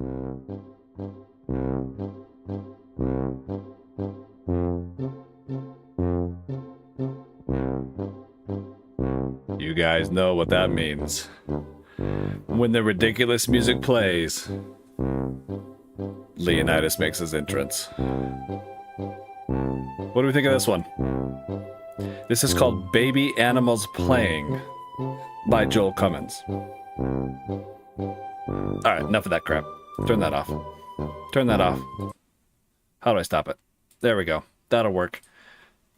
You guys know what that means. When the ridiculous music plays, Leonidas makes his entrance. What do we think of this one? This is called Baby Animals Playing by Joel Cummins. Alright, enough of that crap. Turn that off. Turn that off. How do I stop it? There we go. That'll work.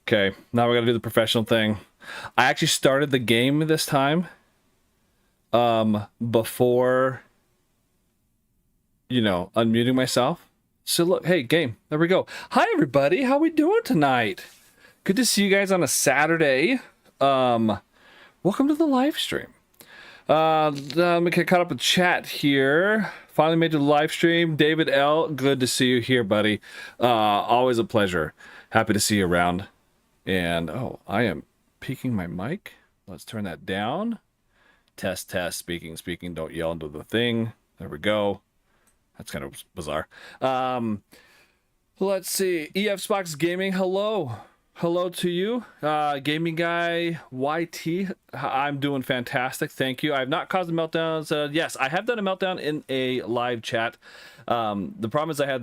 Okay, now we're gonna do the professional thing. I actually started the game this time before, unmuting myself. So look, hey, game, there we go. Hi everybody, how we doing tonight? Good to see you guys on a Saturday. Welcome to the live stream. Let me get caught up with chat here. Finally made it to the live stream. David L, good to see you here, buddy. Always a pleasure. Happy to see you around. And oh, I am peaking my mic. Let's turn that down. Test, test, speaking, don't yell into the thing. There we go. That's kind of bizarre. Let's see. EF Spox Gaming, hello. Hello to you. Gaming guy YT, I'm doing fantastic. Thank you. I have not caused a meltdown. Yes, I have done a meltdown in a live chat. The problem is I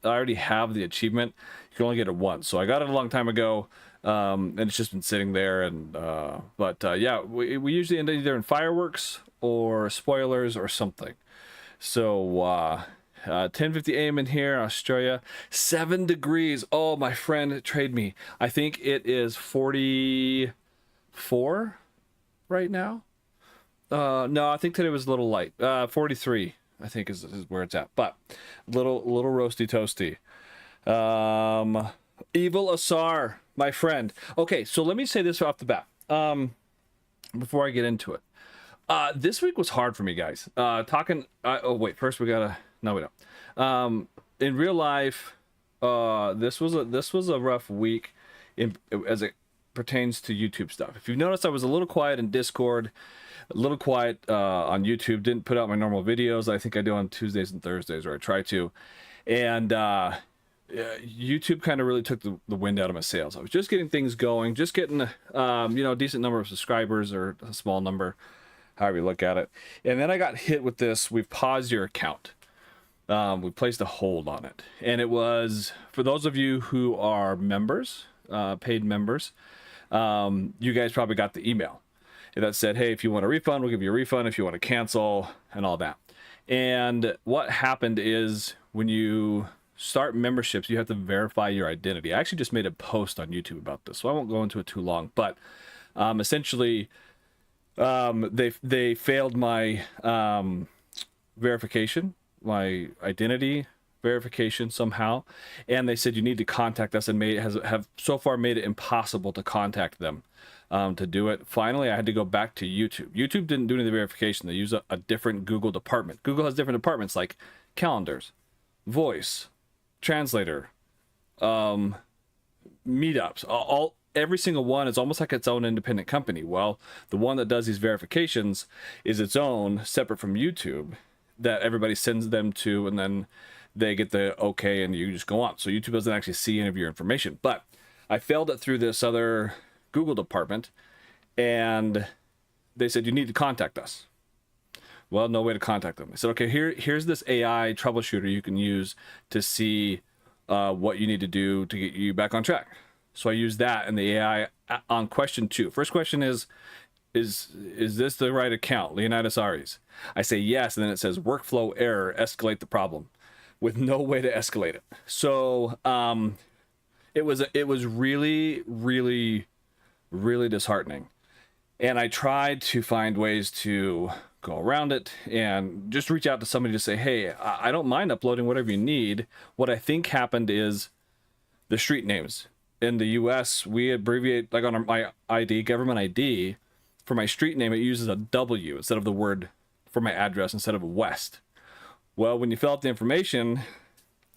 already have the achievement. You can only get it once. So I got it a long time ago. And it's just been sitting there, and yeah, we usually end either in fireworks or spoilers or something. So 10:50 a.m. in here, Australia, 7 degrees. Oh, my friend, trade me. I think it is 44 right now. No, I think today was a little light. 43, I think is where it's at, but little roasty toasty. Evil Asar, my friend. Okay, so let me say this off the bat before I get into it. This week was hard for me, guys. Oh wait, first we gotta. No, we don't. In real life, this was a rough week as it pertains to YouTube stuff. If you've noticed, I was a little quiet in Discord, a little quiet on YouTube. Didn't put out my normal videos. I think I do on Tuesdays and Thursdays, or I try to, and YouTube kind of really took the wind out of my sails. I was just getting things going, just getting a decent number of subscribers, or a small number, however you look at it. And then I got hit with this: we've paused your account. We placed a hold on it, and it was for those of you who are members, paid members. You guys probably got the email that said, "Hey, if you want a refund, we'll give you a refund. If you want to cancel, and all that." And what happened is when you start memberships, you have to verify your identity. I actually just made a post on YouTube about this, so I won't go into it too long. But essentially, they failed my verification, my identity verification somehow, and they said you need to contact us, and have so far made it impossible to contact them to do it. Finally, I had to go back to YouTube. YouTube didn't do any of the verification. They use a different Google department. Google has different departments like calendars, voice, translator, meetups, every single one is almost like its own independent company. Well, the one that does these verifications is its own, separate from YouTube, that everybody sends them to, and then they get the okay and you just go on. So YouTube doesn't actually see any of your information. But I failed it through this other Google department, and they said you need to contact us. Well, no way to contact them. I said, okay, here's this AI troubleshooter you can use to see what you need to do to get you back on track. So I used that, and the AI on question 2. First question is this the right account, Leonidas Aries? I say yes, and then it says workflow error, escalate the problem, with no way to escalate it. So it was really, really, really disheartening. And I tried to find ways to go around it and just reach out to somebody to say, hey, I don't mind uploading whatever you need. What I think happened is the street names. In the US, we abbreviate, like on my ID, government ID, for my street name, it uses a W instead of the word for my address, instead of a West. Well, when you fill out the information,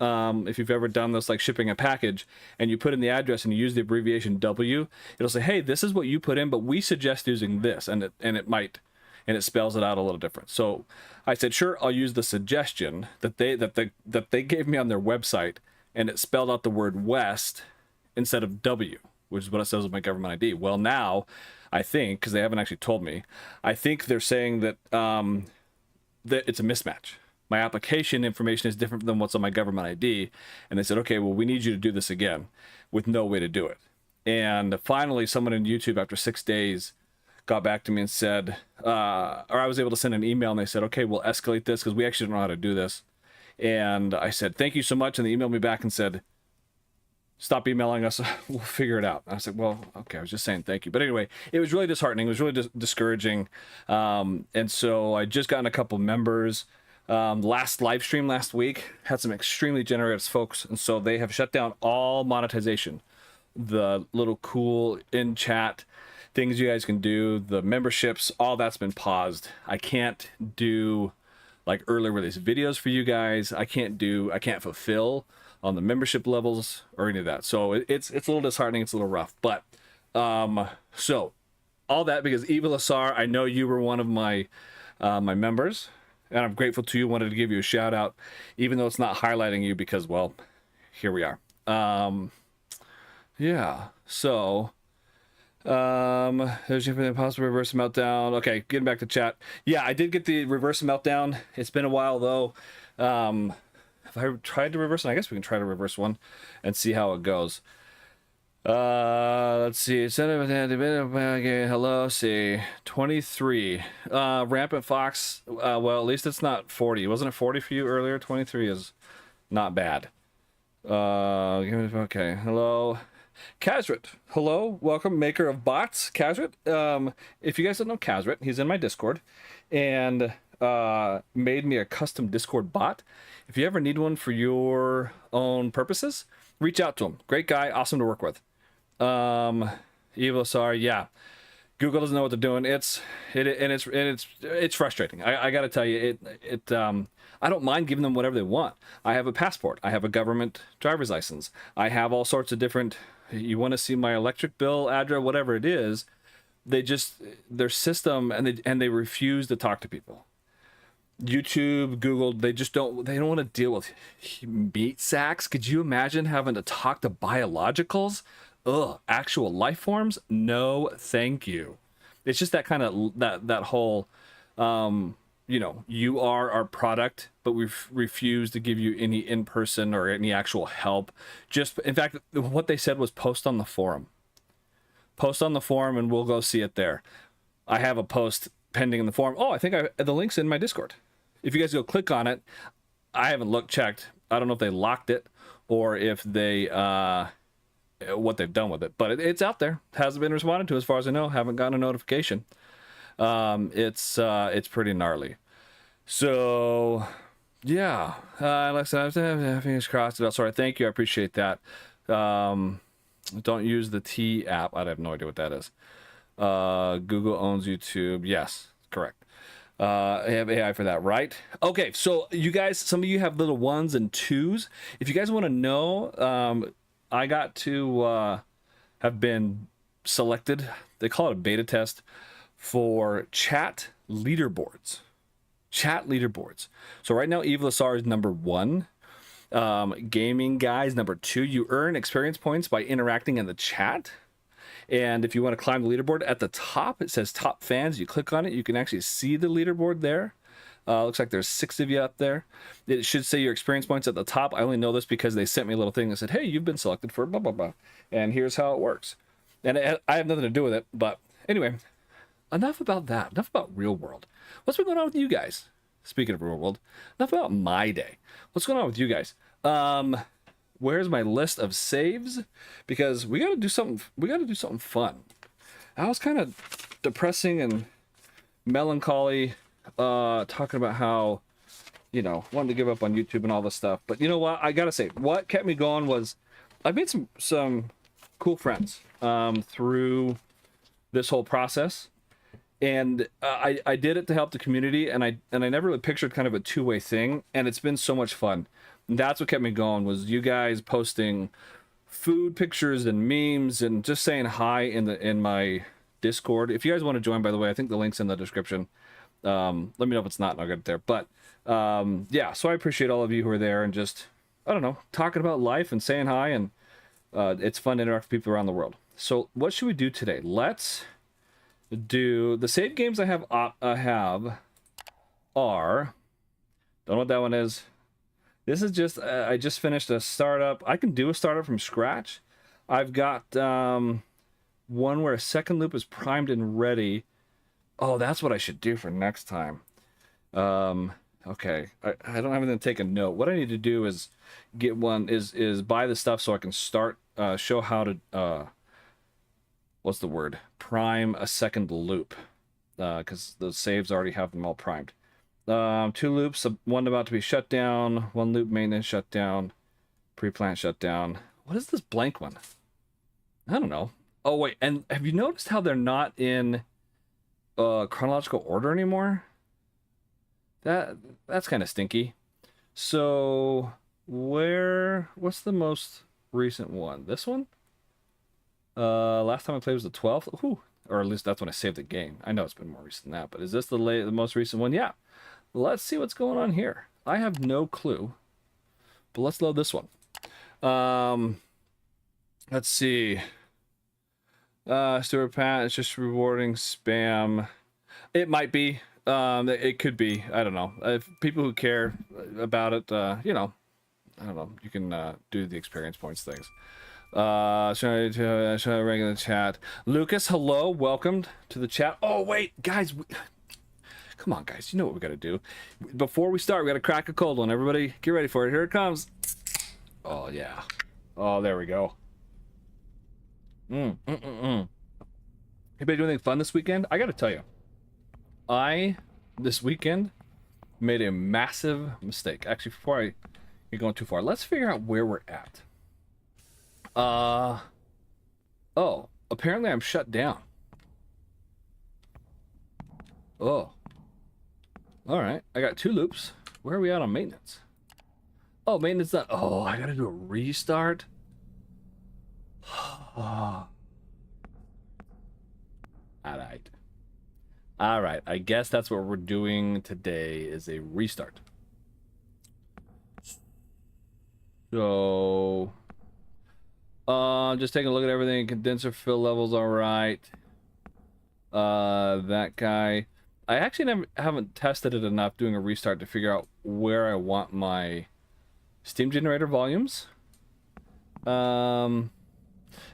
if you've ever done this, like shipping a package, and you put in the address and you use the abbreviation W, it'll say, hey, this is what you put in, but we suggest using this, and it might and it spells it out a little different. So I said, sure, I'll use the suggestion that they gave me on their website, and it spelled out the word West instead of W, which is what it says with my government ID. Well, now I think, because they haven't actually told me, I think they're saying that that it's a mismatch. My application information is different than what's on my government ID. And they said, okay, well, we need you to do this again with no way to do it. And finally, someone in YouTube after 6 days got back to me and said, or I was able to send an email, and they said, okay, we'll escalate this because we actually don't know how to do this. And I said, thank you so much. And they emailed me back and said, stop emailing us. We'll figure it out. I was like, well, okay, I was just saying thank you. But anyway, it was really disheartening. It was really discouraging. And so I just gotten a couple members. Last live stream last week had some extremely generous folks. And so they have shut down all monetization. The little cool in chat things you guys can do, the memberships, all that's been paused. I can't do like early release videos for you guys. I can't fulfill on the membership levels or any of that. So it's a little disheartening. It's a little rough, but so all that because Eva Lassar, I know you were one of my my members, and I'm grateful to you. Wanted to give you a shout out, even though it's not highlighting you because, well, here we are. Yeah. So there's the possible reverse meltdown. Okay, getting back to chat. Yeah, I did get the reverse meltdown. It's been a while though. If I tried to reverse it, I guess we can try to reverse one and see how it goes. Let's see. Hello, see 23. Rampant Fox. Well, at least it's not 40. Wasn't it 40 for you earlier? 23 is not bad. Okay. Hello, Kazrit. Hello, welcome, maker of bots, Kazrit. If you guys don't know Kazrit, he's in my Discord, and made me a custom Discord bot. If you ever need one for your own purposes, reach out to him. Great guy, awesome to work with. Evil, sorry, yeah. Google doesn't know what they're doing. It's frustrating. I got to tell you, I don't mind giving them whatever they want. I have a passport. I have a government driver's license. I have all sorts of different. You want to see my electric bill, address, whatever it is. They just their system and they refuse to talk to people. YouTube, Google, they don't want to deal with meat sacks. Could you imagine having to talk to biologicals? Ugh, actual life forms? No, thank you. It's just that kind of that whole you know, you are our product, but we've refused to give you any in-person or any actual help. Just in fact, what they said was post on the forum. Post on the forum and we'll go see it there. I have a post pending in the forum. Oh, I think the link's in my Discord. If you guys go click on it, I haven't checked. I don't know if they locked it or if they what they've done with it, but it's out there. Hasn't been responded to as far as I know. Haven't gotten a notification. It's pretty gnarly. So yeah, like I said, fingers crossed. Sorry, thank you. I appreciate that. Don't use the T app. I have no idea what that is. Google owns YouTube. Yes, correct. I have AI for that, right? Okay, so you guys, some of you have little 1s and 2s. If you guys want to know, I got to have been selected. They call it a beta test for chat leaderboards. Chat leaderboards. So right now, Eve Lassar is number 1. Gaming Guys number 2. You earn experience points by interacting in the chat. And if you want to climb the leaderboard at the top, it says top fans. You click on it, you can actually see the leaderboard there. Looks like there's 6 of you up there. It should say your experience points at the top. I only know this because they sent me a little thing that said, hey, you've been selected for blah, blah, blah. And here's how it works. And I have nothing to do with it. But anyway, enough about that. Enough about real world. What's been going on with you guys? Speaking of real world, enough about my day. What's going on with you guys? Where's my list of saves? Because we got to do something. We got to do something fun. I was kind of depressing and melancholy, talking about how, you know, wanting to give up on YouTube and all this stuff. But you know what? I gotta say, what kept me going was I made some cool friends through this whole process. And I did it to help the community, and I never really pictured kind of a two-way thing, and it's been so much fun. And that's what kept me going, was you guys posting food pictures and memes and just saying hi in my Discord. If you guys want to join, by the way, I think the link's in the description. Let me know if it's not, and I'll get it there. But yeah, so I appreciate all of you who are there and just, I don't know, talking about life and saying hi, and it's fun to interact with people around the world. So what should we do today? Let's do the save games I have are, don't know what that one is. This is just I just finished a startup. I can do a startup from scratch. I've got one where a second loop is primed and ready. Oh, that's what I should do for next time. Okay, I don't have anything to take a note. What I need to do is get one is buy the stuff so I can start show how to what's the word, prime a second loop, because the saves already have them all primed. 2 loops, one about to be shut down, 1 loop maintenance shut down, pre-plant shut down. What is this blank one? I don't know. Oh wait, and have you noticed how they're not in chronological order anymore? That's kind of stinky. So what's the most recent one? This one? Last time I played was the 12th. Ooh, or at least that's when I saved the game. I know it's been more recent than that, but is this the most recent one? Yeah. Let's see what's going on here. I have no clue, but let's load this one. Let's see. Stuart Pat, it's just rewarding spam. It might be. It could be. I don't know. If people who care about it, you know, I don't know. You can do the experience points things. Should I regular chat? Lucas, hello, welcome to the chat. Oh wait, guys, come on, guys. You know what we gotta do. Before we start, we gotta crack a cold one. Everybody, get ready for it. Here it comes. Oh yeah. Oh, there we go. Anybody do anything fun this weekend? I gotta tell you, this weekend made a massive mistake. Actually, before I get going too far, let's figure out where we're at. Oh, apparently I'm shut down. Oh. Alright, I got 2 loops. Where are we at on maintenance? Oh, maintenance done. Oh, I gotta do a restart? Alright. Alright, I guess that's what we're doing today, is a restart. So just taking a look at everything. Condenser fill levels all right. That guy, I actually haven't tested it enough doing a restart to figure out where I want my steam generator volumes.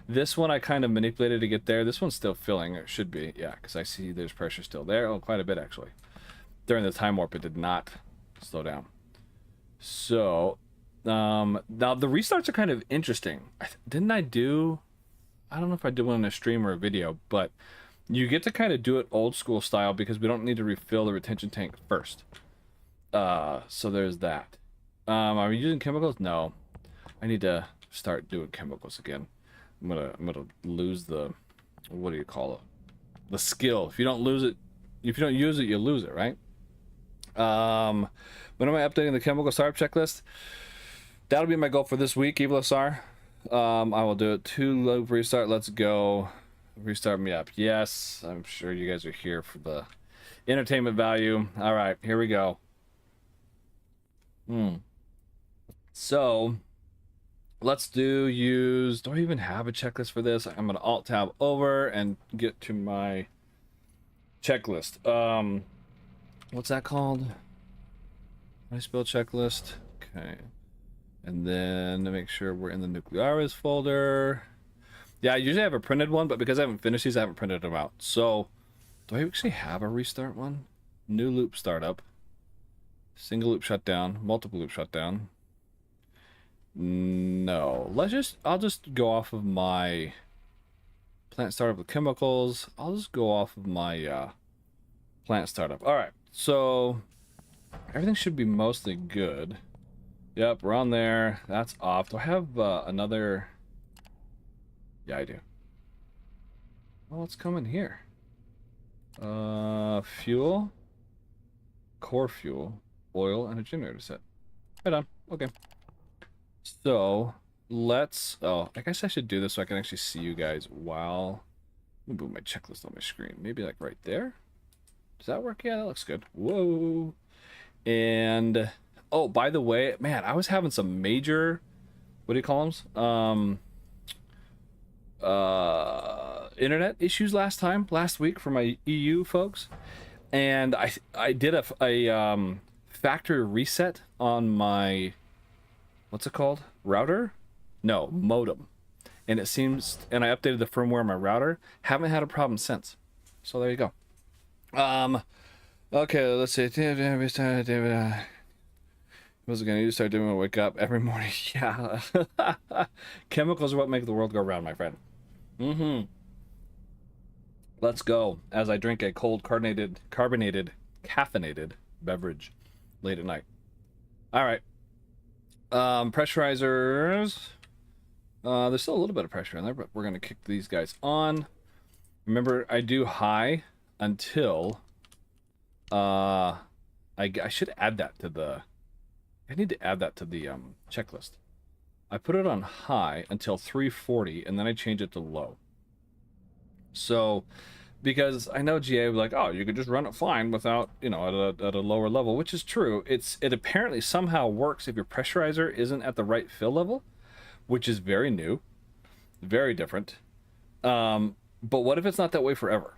This one I kind of manipulated to get there. This one's still filling. It should be, yeah, because I see there's pressure still there. Oh, quite a bit actually. During the time warp, it did not slow down. So now the restarts are kind of interesting. Didn't I don't know if I did one in a stream or a video, but you get to kind of do it old school style because we don't need to refill the retention tank first. So there's that. Are we using chemicals? No. I need to start doing chemicals again. I'm gonna lose the, what do you call it? The skill. If you don't use it, you lose it, right? When am I updating the chemical startup checklist? That'll be my goal for this week, Evil SR. I will do it. 2 loop restart. Let's go. Restart me up. Yes, I'm sure you guys are here for the entertainment value. All right, here we go. So let's do do I even have a checklist for this? I'm gonna alt tab over and get to my checklist. What's that called? I spell checklist. Okay. And then to make sure we're in the Nuclearis folder. Yeah, I usually have a printed one, but because I haven't finished these, I haven't printed them out. So, do I actually have a restart one? New loop startup. Single loop shutdown. Multiple loop shutdown. No. I'll just go off of my plant startup with chemicals. I'll just go off of my plant startup. Alright, so everything should be mostly good. Yep, we're on there. That's off. Do I have another? Yeah, I do. Well, what's coming here? Fuel, core fuel, oil, and a generator set. Right on. Okay. So let's. Oh, I guess I should do this so I can actually see you guys while. Let me move my checklist on my screen. Maybe like right there. Does that work? Yeah, that looks good. Whoa. And oh, by the way, man, I was having some major, what do you call them? Internet issues last week for my EU folks, and I did a factory reset on my, what's it called, router? No, modem. And it seems, and I updated the firmware on my router. Haven't had a problem since. So there you go. Okay, let's see. Was it gonna do? Start doing when I wake up every morning? Yeah. Chemicals are what make the world go round, my friend. Let's go as I drink a cold carbonated caffeinated beverage late at night. All right. Pressurizers. There's still a little bit of pressure in there, but we're gonna kick these guys on. Remember, I do high until I should add that to the. I need to add that to the checklist. I put it on high until 340, and then I change it to low. So, because I know GA was like, oh, you could just run it fine without, you know, at a lower level, which is true. It apparently somehow works if your pressurizer isn't at the right fill level, which is very new, very different. But what if it's not that way forever?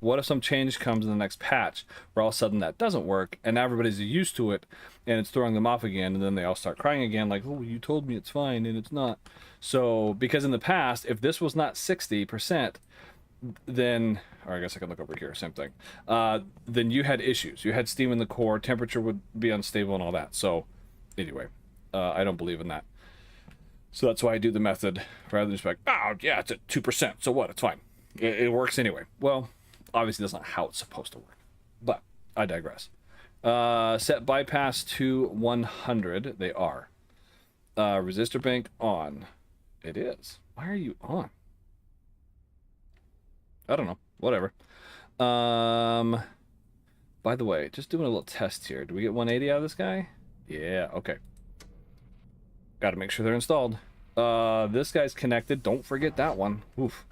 What if some change comes in the next patch where all of a sudden that doesn't work and everybody's used to it and it's throwing them off again, and then they all start crying again like, oh, you told me it's fine and it's not. So, because in the past, if this was not 60%, then, or I guess I can look over here, same thing, then you had issues. You had steam in the core, temperature would be unstable and all that. So, anyway, I don't believe in that. So that's why I do the method rather than just like, oh, yeah, it's at 2%, so what, it's fine. It works anyway. Well, obviously that's not how it's supposed to work, but I digress. Set bypass to 100. They are. Resistor bank on. It is. Why are you on? I don't know. Whatever. By the way, just doing a little test here. Do we get 180 out of this guy? Yeah, okay. Got to make sure they're installed. This guy's connected. Don't forget that one. Oof.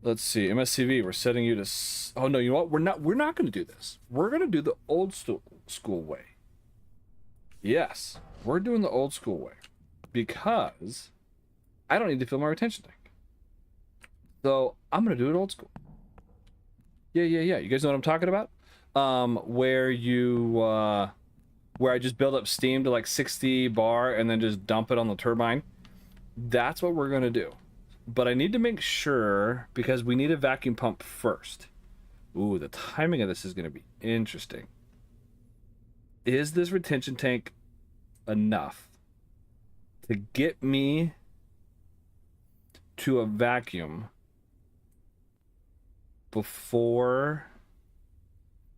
Let's see. MSCV, we're setting you to... Oh, no, you know what? We're not going to do this. We're going to do the old school way. Yes, we're doing the old school way. Because I don't need to fill my retention tank. So I'm going to do it old school. Yeah. You guys know what I'm talking about? Where I just build up steam to like 60 bar and then just dump it on the turbine. That's what we're going to do. But I need to make sure, because we need a vacuum pump first. Ooh, the timing of this is going to be interesting. Is this retention tank enough to get me to a vacuum before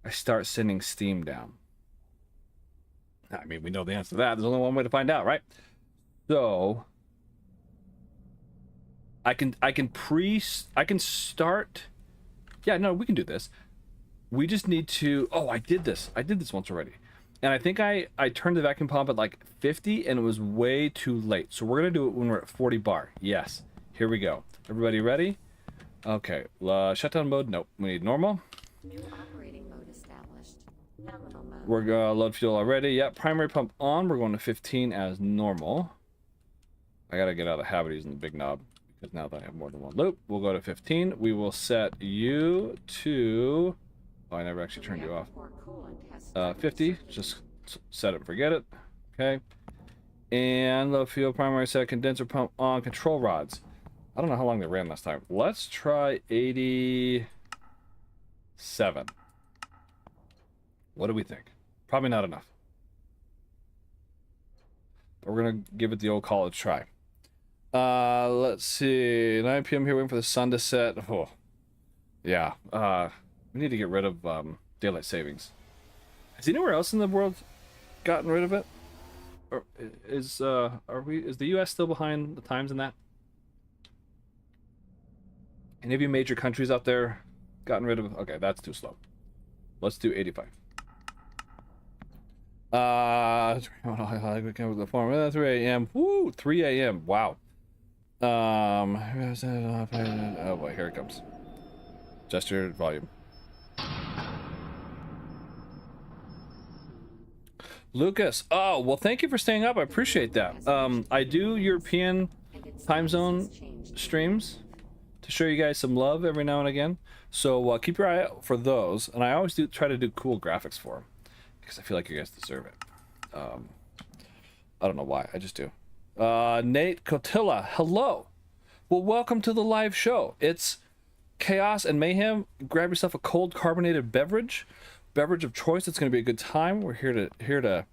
I start sending steam down? I mean, we know the answer to that. There's only one way to find out, right? So I can start. Yeah, no, we can do this. We just need to. Oh, I did this once already, and I think I turned the vacuum pump at like 50, and it was way too late. So we're gonna do it when we're at 40 bar. Yes, here we go. Everybody ready? Okay. Shutdown mode. Nope. We need normal. New operating mode established. Nominal mode. We're gonna load fuel already. Yep. Primary pump on. We're going to 15 as normal. I gotta get out of the habit of using the big knob, because now that I have more than one loop, we'll go to 15. We will set you to... Oh, I never actually turned you off. 50. Just set it and forget it. Okay. And low fuel, primary set, condenser pump on, control rods. I don't know how long they ran last time. Let's try 87. What do we think? Probably not enough. But we're going to give it the old college try. Let's see. 9 p.m. here, waiting for the sun to set. Oh, yeah. We need to get rid of daylight savings. Has anywhere else in the world gotten rid of it? Or is the U.S. still behind the times in that? Any of you major countries out there gotten rid of? Okay, that's too slow. Let's do 85. 3 a.m. Woo, 3 a.m. Wow. Oh boy, here it comes. Gesture volume. Lucas. Oh, well, thank you for staying up. I appreciate that. I do European time zone streams to show you guys some love every now and again. So keep your eye out for those. And I always do try to do cool graphics for them because I feel like you guys deserve it. I don't know why. I just do. Nate Cotilla. Hello. Well, welcome to the live show. It's chaos and mayhem. Grab yourself a cold carbonated beverage of choice. It's going to be a good time. We're here to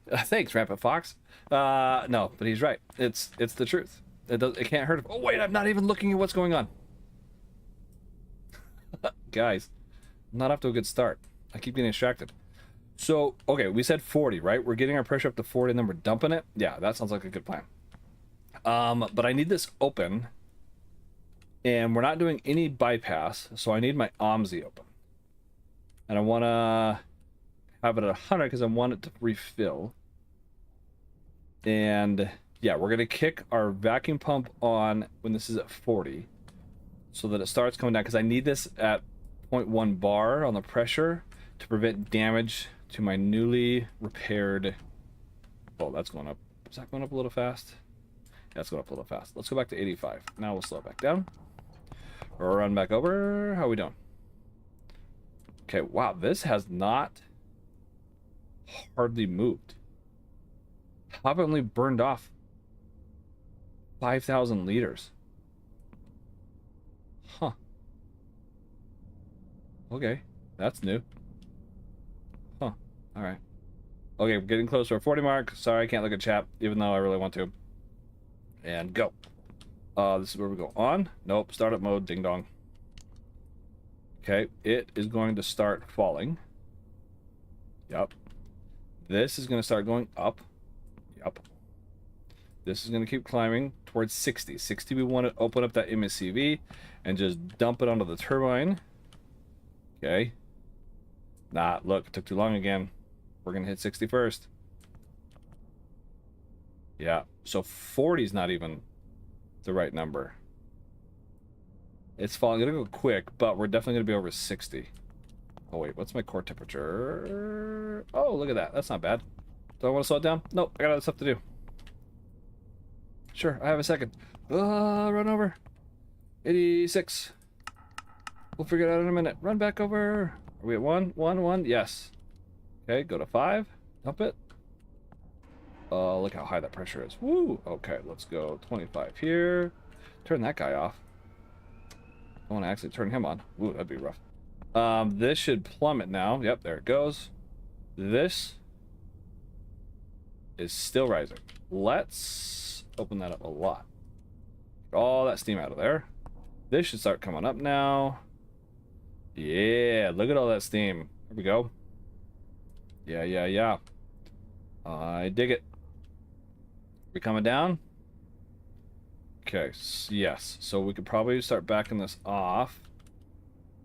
thanks, Rampant Fox. No, but he's right. It's the truth. It can't hurt. Oh wait, I'm not even looking at what's going on. Guys, I'm not off to a good start. I keep getting distracted. So, okay, we said 40, right? We're getting our pressure up to 40 and then we're dumping it. Yeah, that sounds like a good plan. But I need this open and we're not doing any bypass. So I need my OMSI open. And I want to have it at 100 because I want it to refill. And yeah, we're going to kick our vacuum pump on when this is at 40 so that it starts coming down because I need this at 0.1 bar on the pressure to prevent damage to my newly repaired. Oh, that's going up. Is that going up a little fast? Yeah, it's going up a little fast. Let's go back to 85. Now we'll slow it back down. Run back over. How are we doing? Okay, wow, this has not hardly moved. I've only burned off 5,000 liters. Huh. Okay, that's new. Huh, alright. Okay, we're getting close to our 40 mark. Sorry, I can't look at chat, even though I really want to. And go. This is where we go on. Nope, startup mode, ding dong. Okay, it is going to start falling. Yep. This is going to start going up. Yep. This is going to keep climbing towards 60. 60, we want to open up that MSCV and just dump it onto the turbine. Okay. Nah, look, it took too long again. We're going to hit 60 first. Yeah, so 40 is not even the right number. It's falling. It'll go quick, but we're definitely going to be over 60. Oh, wait. What's my core temperature? Oh, look at that. That's not bad. Do I want to slow it down? Nope. I got other stuff to do. Sure. I have a second. Run over. 86. We'll figure it out in a minute. Run back over. Are we at 1? 1, 1? Yes. Okay. Go to 5. Dump it. Look how high that pressure is. Woo. Okay. Let's go 25 here. Turn that guy off. I want to actually turn him on. Ooh, that'd be rough. This should plummet now. Yep, there it goes. This is still rising. Let's open that up a lot. Get all that steam out of there. This should start coming up now. Yeah, look at all that steam. There we go. Yeah. I dig it. We coming down? Okay, yes. So we could probably start backing this off.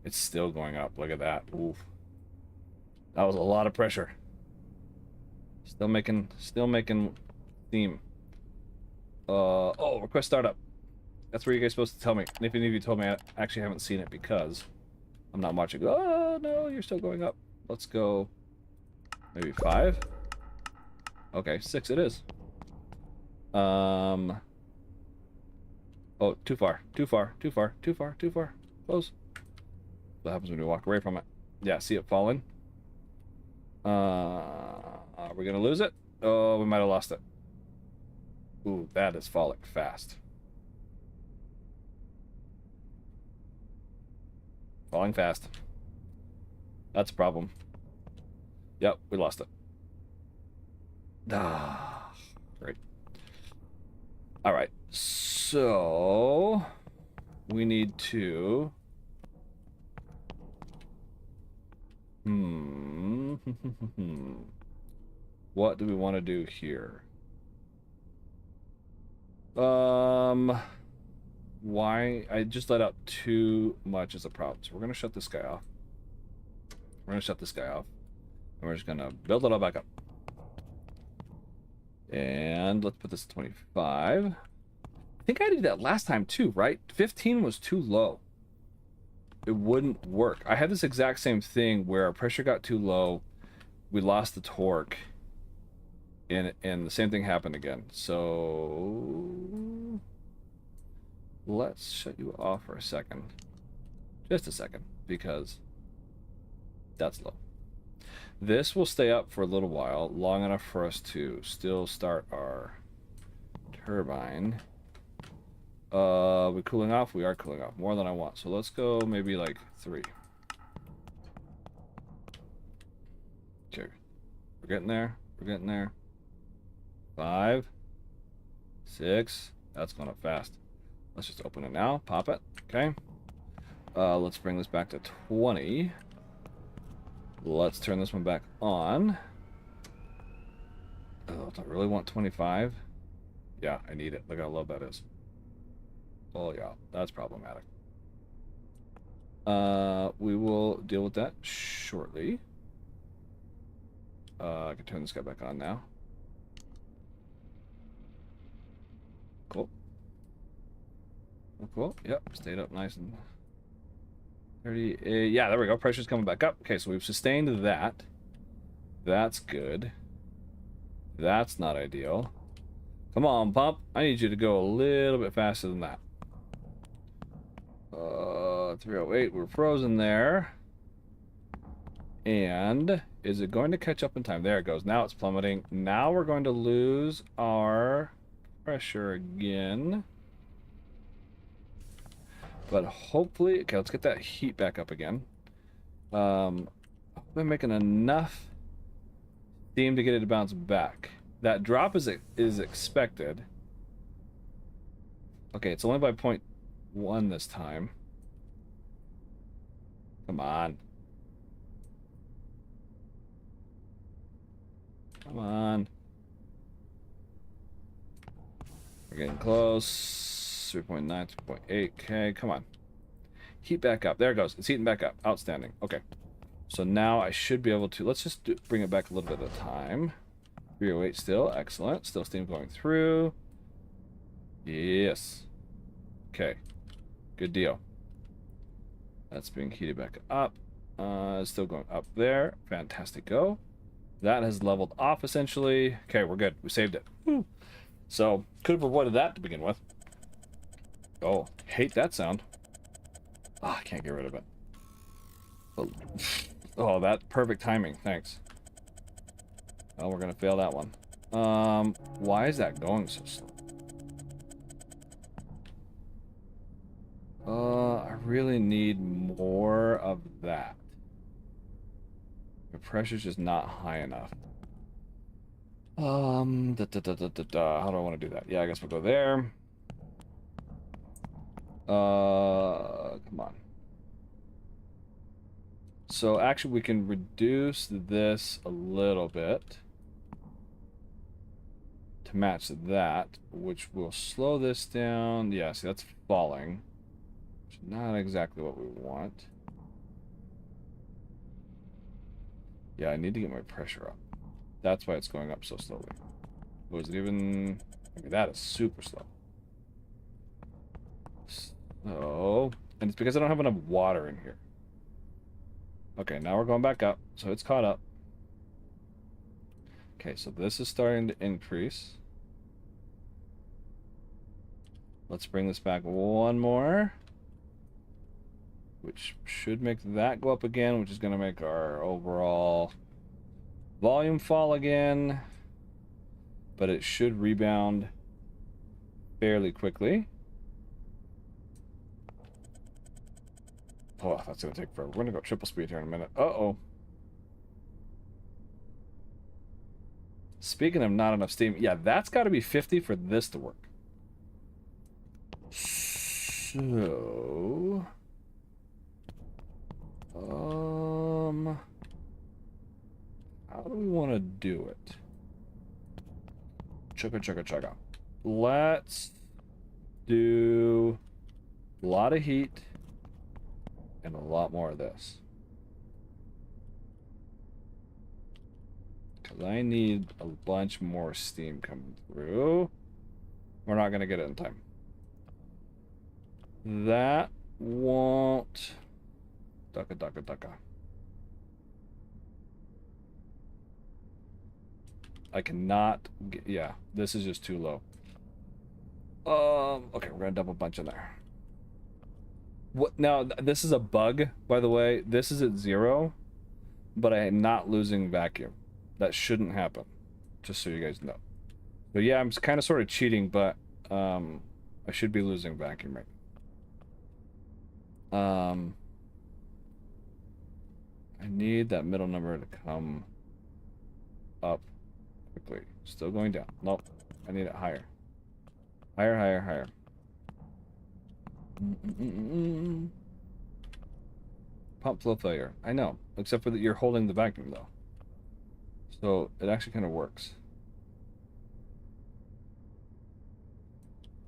It's still going up. Look at that. Oof. That was a lot of pressure. Still making steam. Oh, request startup. That's where you guys supposed to tell me. And if any of you told me, I actually haven't seen it because I'm not watching. Oh, no, you're still going up. Let's go maybe 5. Okay, 6 it is. Oh, too far. Close. What happens when you walk away from it? Yeah, see it falling. Are we gonna lose it? Oh, we might have lost it. Ooh, that is falling fast. Falling fast. That's a problem. Yep, we lost it. Ah, great. All right, so we need to what do we want to do here? Why I just let out too much is a problem. So we're gonna shut this guy off. And we're just gonna build it all back up. And let's put this at 25. I think I did that last time too, right? 15 was too low. It wouldn't work. I had this exact same thing where our pressure got too low. We lost the torque. And the same thing happened again. So let's shut you off for a second. Just a second, because that's low. This will stay up for a little while, long enough for us to still start our turbine. We're cooling off? We are cooling off. More than I want. So let's go maybe like 3. Okay. We're getting there. We're getting there. 5. 6. That's going up fast. Let's just open it now. Pop it. Okay. Let's bring this back to 20. Let's turn this one back on. Oh, do I really want 25? Yeah, I need it. Look how low that is. Oh, yeah. That's problematic. We will deal with that shortly. I can turn this guy back on now. Cool. Cool. Yep. Stayed up nice and 30. Yeah, there we go. Pressure's coming back up. Okay, so we've sustained that. That's good. That's not ideal. Come on, pump. I need you to go a little bit faster than that. 308. We're frozen there. And is it going to catch up in time? There it goes. Now it's plummeting. Now we're going to lose our pressure again. But hopefully, okay, let's get that heat back up again. I'm making enough steam to get it to bounce back. That drop is expected. Okay, it's only by 0.1 this time. Come on. Come on. We're getting close. 3.9, 3.8. Okay, come on. Heat back up. There it goes. It's heating back up. Outstanding. Okay. So now I should be able to... Let's just bring it back a little bit at a time. 308 still. Excellent. Still steam going through. Yes. Okay. Good deal. That's being heated back up. Still going up there. Fantastic go. That has leveled off essentially. Okay, we're good. We saved it. Woo. So, could have avoided that to begin with. Oh, hate that sound. Ah, I can't get rid of it. Oh, that perfect timing. Thanks. Well, we're gonna fail that one. Why is that going so slow? I really need more of that. The pressure's just not high enough. How do I want to do that? Yeah, I guess we'll go there. Come on. So actually we can reduce this a little bit to match that, which will slow this down. Yeah, see, that's falling. Which is not exactly what we want. Yeah, I need to get my pressure up. That's why it's going up so slowly. Was it even... I mean, that is super slow. So... And it's because I don't have enough water in here. Okay, now we're going back up. So it's caught up. Okay, so this is starting to increase. Let's bring this back one more. Which should make that go up again, which is going to make our overall volume fall again. But it should rebound fairly quickly. Oh, that's going to take forever. We're going to go triple speed here in a minute. Uh-oh. Speaking of not enough steam, yeah, that's got to be 50 for this to work. So... how do we want to do it? Chugga, chugga, chugga. Let's do a lot of heat and a lot more of this. Because I need a bunch more steam coming through. We're not going to get it in time. That won't... Ducka, ducka, ducka. I cannot get, yeah, this is just too low. Okay, we're gonna dump a bunch in there. What now? This is a bug, by the way. This is at 0, but I am not losing vacuum. That shouldn't happen, just so you guys know. But yeah, I'm kind of sort of cheating, but I should be losing vacuum right now. I need that middle number to come up quickly. Still going down. Nope. I need it higher. Higher, higher, higher. Pump flow failure. I know. Except for that you're holding the vacuum, though. So it actually kind of works.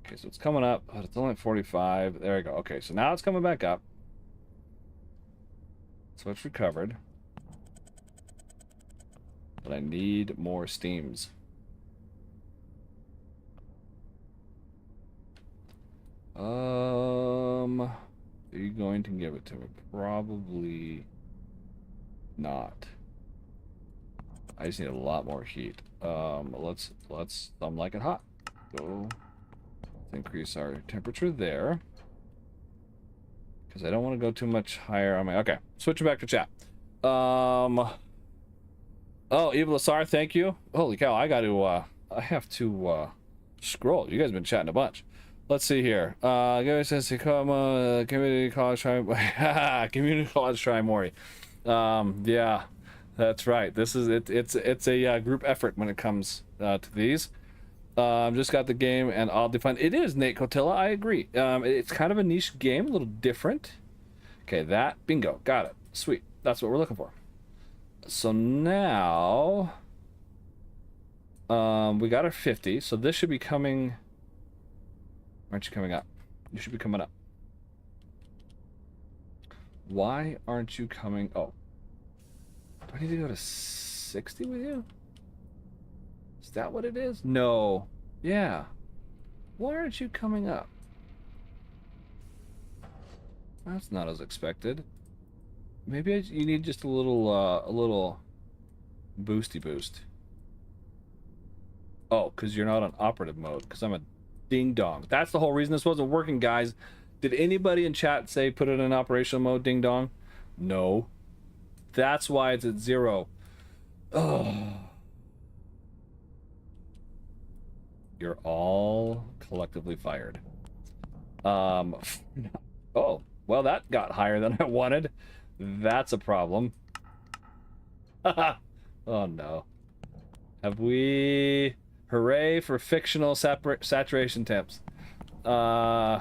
Okay, so it's coming up. But it's only at 45. There we go. Okay, so now it's coming back up. So it's recovered. But I need more steams. Are you going to give it to me? Probably not. I just need a lot more heat. Let's I'm like it hot. So let's increase our temperature there. Because I don't want to go too much higher on my, okay, switching back to chat. Oh, Evil Asar, thank you. Holy cow, I have to scroll. You guys have been chatting a bunch. Let's see here. Gary says community college try community college try Mori. Yeah, that's right. This is it. It's a group effort when it comes to these. Just got the game and oddly fun. It is, Nate Cotilla. I agree. It's kind of a niche game, a little different. Okay, that bingo, got it. Sweet. That's what we're looking for. So now, we got our 50. So this should be coming. Aren't you coming up? You should be coming up. Why aren't you coming? Oh, do I need to go to 60 with you? Is that what it is? No. Yeah. Why aren't you coming up? That's not as expected. Maybe you need just a little boosty boost. Oh, because you're not on operative mode. Because I'm a ding dong. That's the whole reason this wasn't working, guys. Did anybody in chat say put it in operational mode, ding dong? No. That's why it's at 0. Oh. You're all collectively fired. Oh, well, that got higher than I wanted. That's a problem. Oh no. Have we... Hooray for fictional saturation temps. On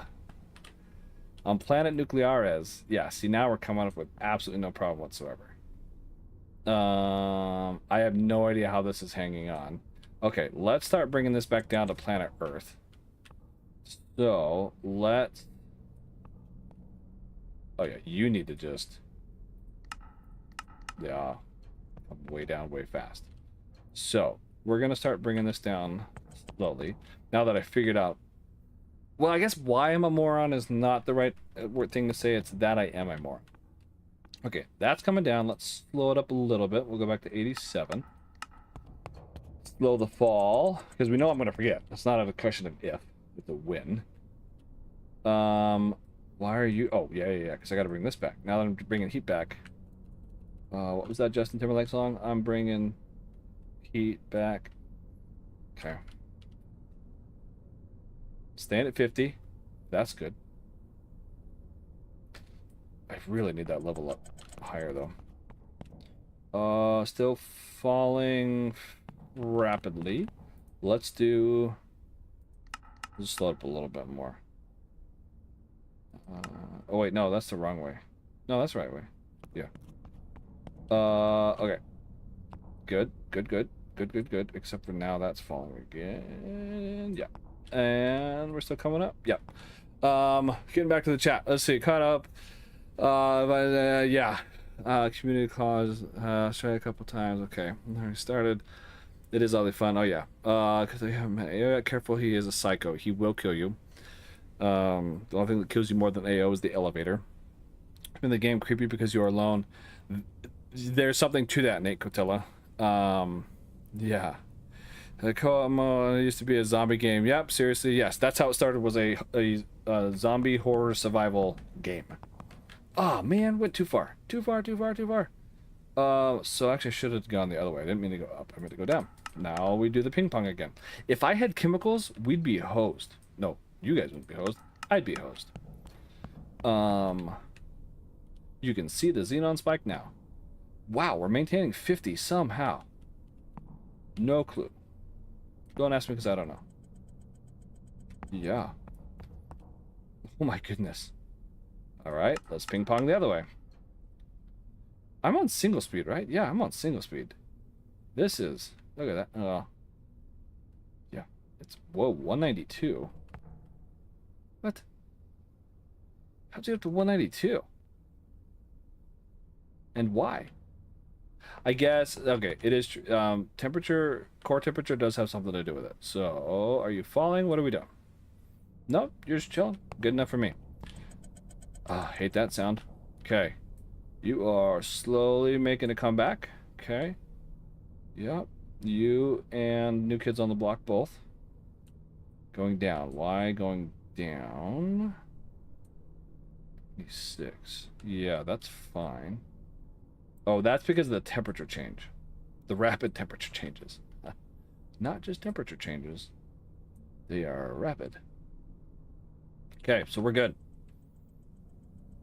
planet Nucleares. Yeah, see, now we're coming up with absolutely no problem whatsoever. I have no idea how this is hanging on. Okay, let's start bringing this back down to planet Earth. So, let's... Oh yeah, you need to just... Yeah, come way down way fast. So, we're going to start bringing this down slowly. Now that I figured out... Well, I guess why I'm a moron is not the right thing to say. It's that I am a moron. Okay, that's coming down. Let's slow it up a little bit. We'll go back to 87. Slow the fall, because we know I'm going to forget. It's not a question of if. It's a when. Why are you... Oh, yeah, because I got to bring this back. Now that I'm bringing heat back. What was that Justin Timberlake song? I'm bringing... heat back. Okay. Staying at 50. That's good. I really need that level up higher though. Still falling rapidly. Let's do... Just slow it up a little bit more. Oh wait, no, that's the wrong way. No, that's the right way. Yeah. Okay. Good. Except for now that's falling again. Yeah. And we're still coming up. Yep. Getting back to the chat. Let's see. Caught up. Yeah. Community cause. Try a couple times. Okay. I started. It is all the fun. Oh yeah. Because I haven't met AO. Careful, he is a psycho. He will kill you. The only thing that kills you more than AO is the elevator. In the game, creepy because you are alone. There's something to that, Nate Cotilla. Yeah. The co-op mode used to be a zombie game. Yep, seriously, yes. That's how it started, was a zombie horror survival game. Oh, man, went too far. Too far. So actually I should have gone the other way. I didn't mean to go up. I meant to go down. Now we do the ping pong again. If I had chemicals, we'd be hosed. No, you guys wouldn't be hosed. I'd be hosed. You can see the xenon spike now. Wow, we're maintaining 50 somehow. No clue. Don't ask me because I don't know. Yeah. Oh my goodness. Alright, let's ping pong the other way. I'm on single speed, right? Yeah, I'm on single speed. This is... Look at that. Yeah. It's... Whoa, 192. What? How'd you get to 192? And why? I guess, okay, it is temperature, core temperature does have something to do with it. So, are you falling? What are we doing? Nope, you're just chilling. Good enough for me. Hate that sound. Okay. You are slowly making a comeback. Okay. Yep. You and New Kids on the Block both. Going down. Why going down? 26. Yeah, that's fine. Oh, that's because of the temperature change. The rapid temperature changes. Not just temperature changes. They are rapid. Okay, so we're good.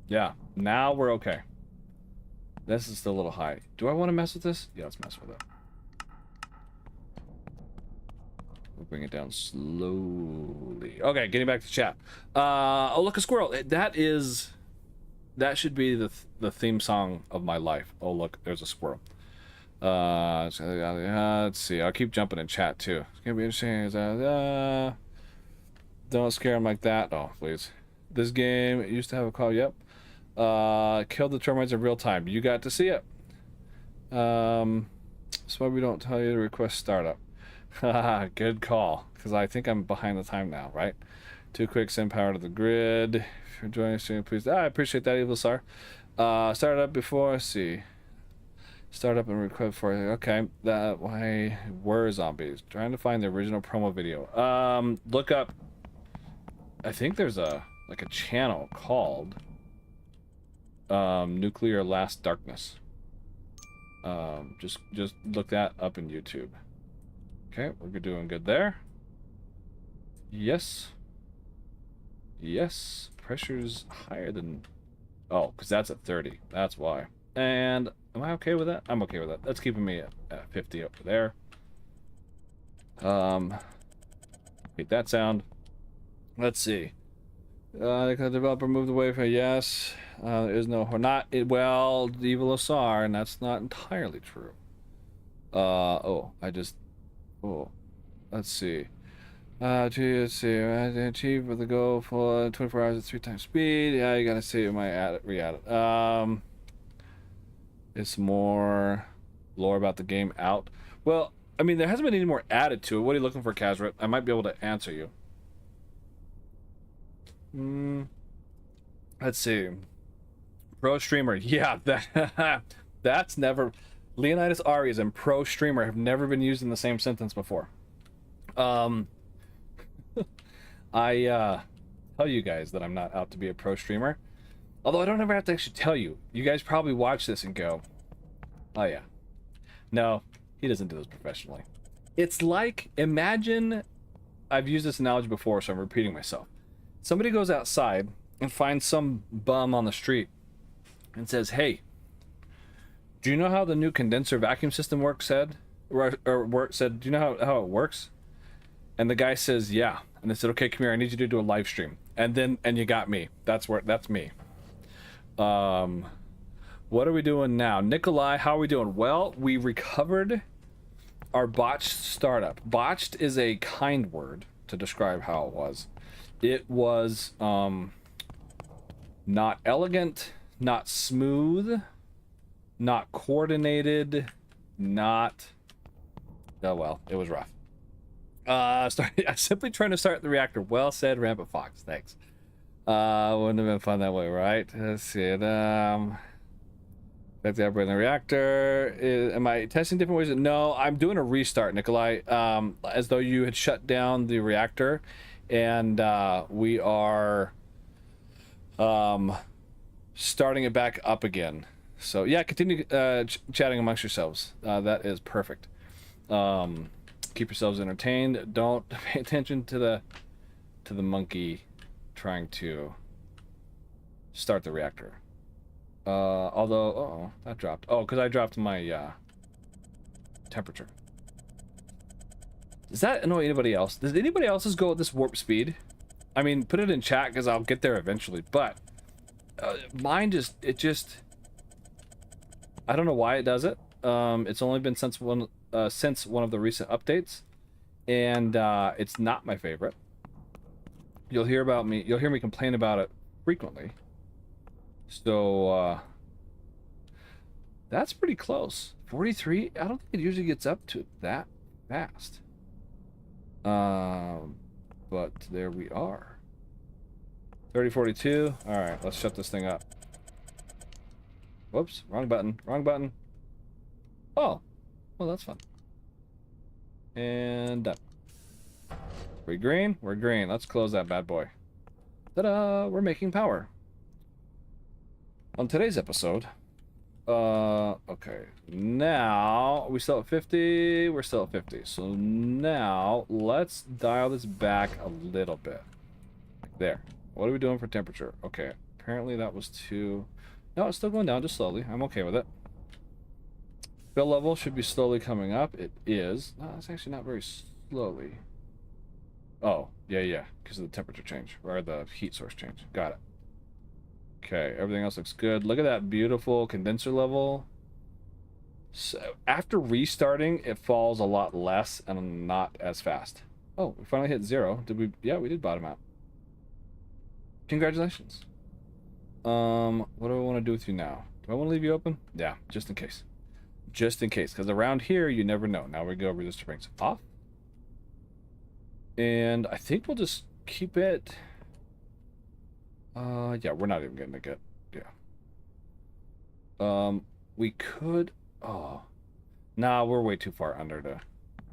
Yeah, now we're okay. This is still a little high. Do I want to mess with this? Yeah, let's mess with it. We'll bring it down slowly. Okay, getting back to chat. Oh, look, a squirrel. That should be the theme song of my life. Oh, look, there's a squirrel. Let's see. I'll keep jumping in chat, too. It's going to be interesting. Don't scare him like that. Oh, please. This game used to have a call. Yep. Killed the termites in real time. You got to see it. That's why we don't tell you to request startup. Good call. Because I think I'm behind the time now, right? Too quick, send power to the grid. If you're joining us soon, please. I appreciate that, Evil Star. Start up before. Let's see. Start up and request for it. Okay. Why were zombies? Trying to find the original promo video. Look up. I think there's a channel called Nuclear Last Darkness. Just look that up in YouTube. Okay, we're doing good there. Yes. Yes, pressure's higher than... Oh, because that's at 30. That's why. And am I okay with that? I'm okay with that. That's keeping me at 50 over there. Hate that sound. Let's see. The developer moved away from... Yes. There is no... Not... Well, Evil Asar, and that's not entirely true. Oh, let's see. Let's see. Achieve with the goal for 24 hours at 3 times speed. Yeah, you gotta see my re-add it. It's more lore about the game out. Well, I mean, there hasn't been any more added to it. What are you looking for, Kazrit? I might be able to answer you. Let's see. Pro streamer. Yeah, that's never... Leonidas Arias and pro streamer have never been used in the same sentence before. I tell you guys that I'm not out to be a pro streamer. Although I don't ever have to actually tell you. You guys probably watch this and go, oh yeah. No, he doesn't do this professionally. It's like, imagine, I've used this analogy before, so I'm repeating myself. Somebody goes outside and finds some bum on the street and says, hey, do you know how the new condenser vacuum system works? Do you know how it works? And the guy says, yeah. And they said, okay, come here, I need you to do a live stream. And you got me. That's me. What are we doing now? Nikolai, how are we doing? Well, we recovered our botched startup. Botched is a kind word to describe how it was. It was not elegant, not smooth, not coordinated, not... Oh well, it was rough. Simply trying to start the reactor. Well said, Rampant Fox. Thanks. Wouldn't have been fun that way, right? Let's see it. That's the operating the reactor. Am I testing different ways? No, I'm doing a restart, Nikolai. As though you had shut down the reactor, and we are starting it back up again. So yeah, continue chatting amongst yourselves. That is perfect. Keep yourselves entertained. Don't pay attention to the monkey trying to start the reactor. Although, uh-oh, that dropped. Oh, because I dropped my temperature. Does that annoy anybody else? Does anybody else's go at this warp speed? I mean, put it in chat because I'll get there eventually. But mine just I don't know why it does it. It's only been since one of the recent updates, and it's not my favorite. You'll hear me complain about it frequently. So that's pretty close. 43. I don't think it usually gets up to that fast. But there we are. 3042. All right, let's shut this thing up. Whoops, wrong button. Wrong button. Oh, well, that's fun. And done. We green? We're green. Let's close that bad boy. Ta-da! We're making power. On today's episode, okay, now we still at 50. We're still at 50. So now let's dial this back a little bit. There. What are we doing for temperature? Okay, apparently that was too. No, it's still going down, just slowly. I'm okay with it. Fill level should be slowly coming up. It is. No, it's actually not very slowly. Oh, yeah, because of the temperature change, or the heat source change. Got it. Okay, everything else looks good. Look at that beautiful condenser level. So after restarting, it falls a lot less and not as fast. Oh, we finally hit 0. Did we? Yeah, we did bottom out. Congratulations. What do I want to do with you now? Do I want to leave you open? Yeah, just in case. Just in case, because around here, you never know. Now we go resistor rings off. And I think we'll just keep it. Yeah, we're not even getting it good. Yeah. We could. Oh, nah, we're way too far under to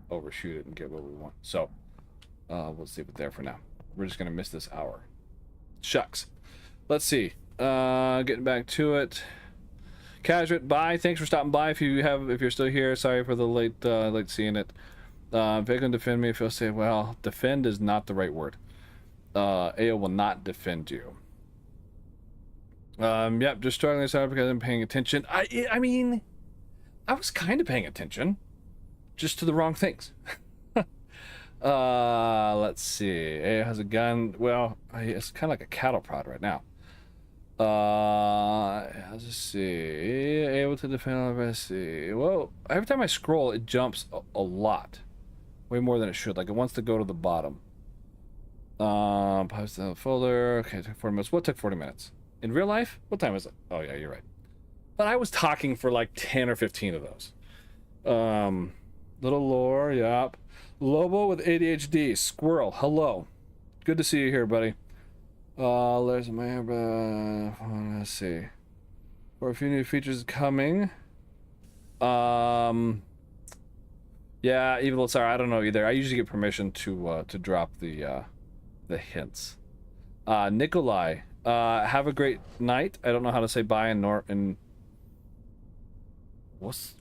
overshoot it and get what we want. So, we'll leave it there for now. We're just gonna miss this hour. Shucks. Let's see. Getting back to it. Casual, bye. Thanks for stopping by. If you're still here, sorry for the late seeing it. If they can defend me, if you'll say, well, defend is not the right word. AO will not defend you. Yep, just struggling this out because I'm paying attention. I mean, I was kind of paying attention, just to the wrong things. Let's see. AO has a gun. Well, it's kind of like a cattle prod right now. Let's just see. Able to defend. Let's see. Well, every time I scroll, it jumps a lot, way more than it should. Like it wants to go to the bottom. Post the folder. Okay, it took 40 minutes. What took 40 minutes? In real life? What time is it? Oh yeah, you're right. But I was talking for like 10 or 15 of those. Little lore, yep. Lobo with ADHD. Squirrel, hello. Good to see you here, buddy. There's my let's see. Or a few new features coming. Yeah, even though sorry, I don't know either. I usually get permission to drop the hints. Nikolai, have a great night. I don't know how to say bye in what's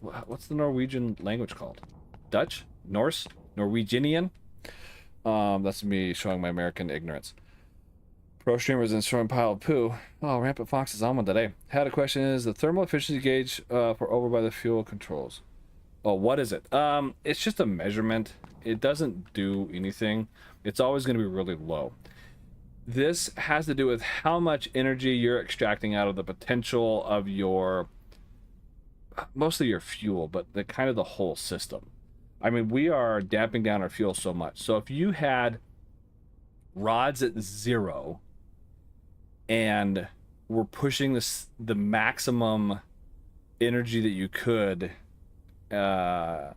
the Norwegian language called? Dutch? Norse? Norwegian? That's me showing my American ignorance. Pro streamers and showing pile of poo. Oh, Rampant Fox is on one today. Had a question: is the thermal efficiency gauge for over by the fuel controls? Oh, what is it? It's just a measurement. It doesn't do anything. It's always going to be really low. This has to do with how much energy you're extracting out of the potential of your, mostly your fuel, but the kind of the whole system. I mean, we are damping down our fuel so much. So if you had rods at 0 and we're pushing the maximum energy that you could, no,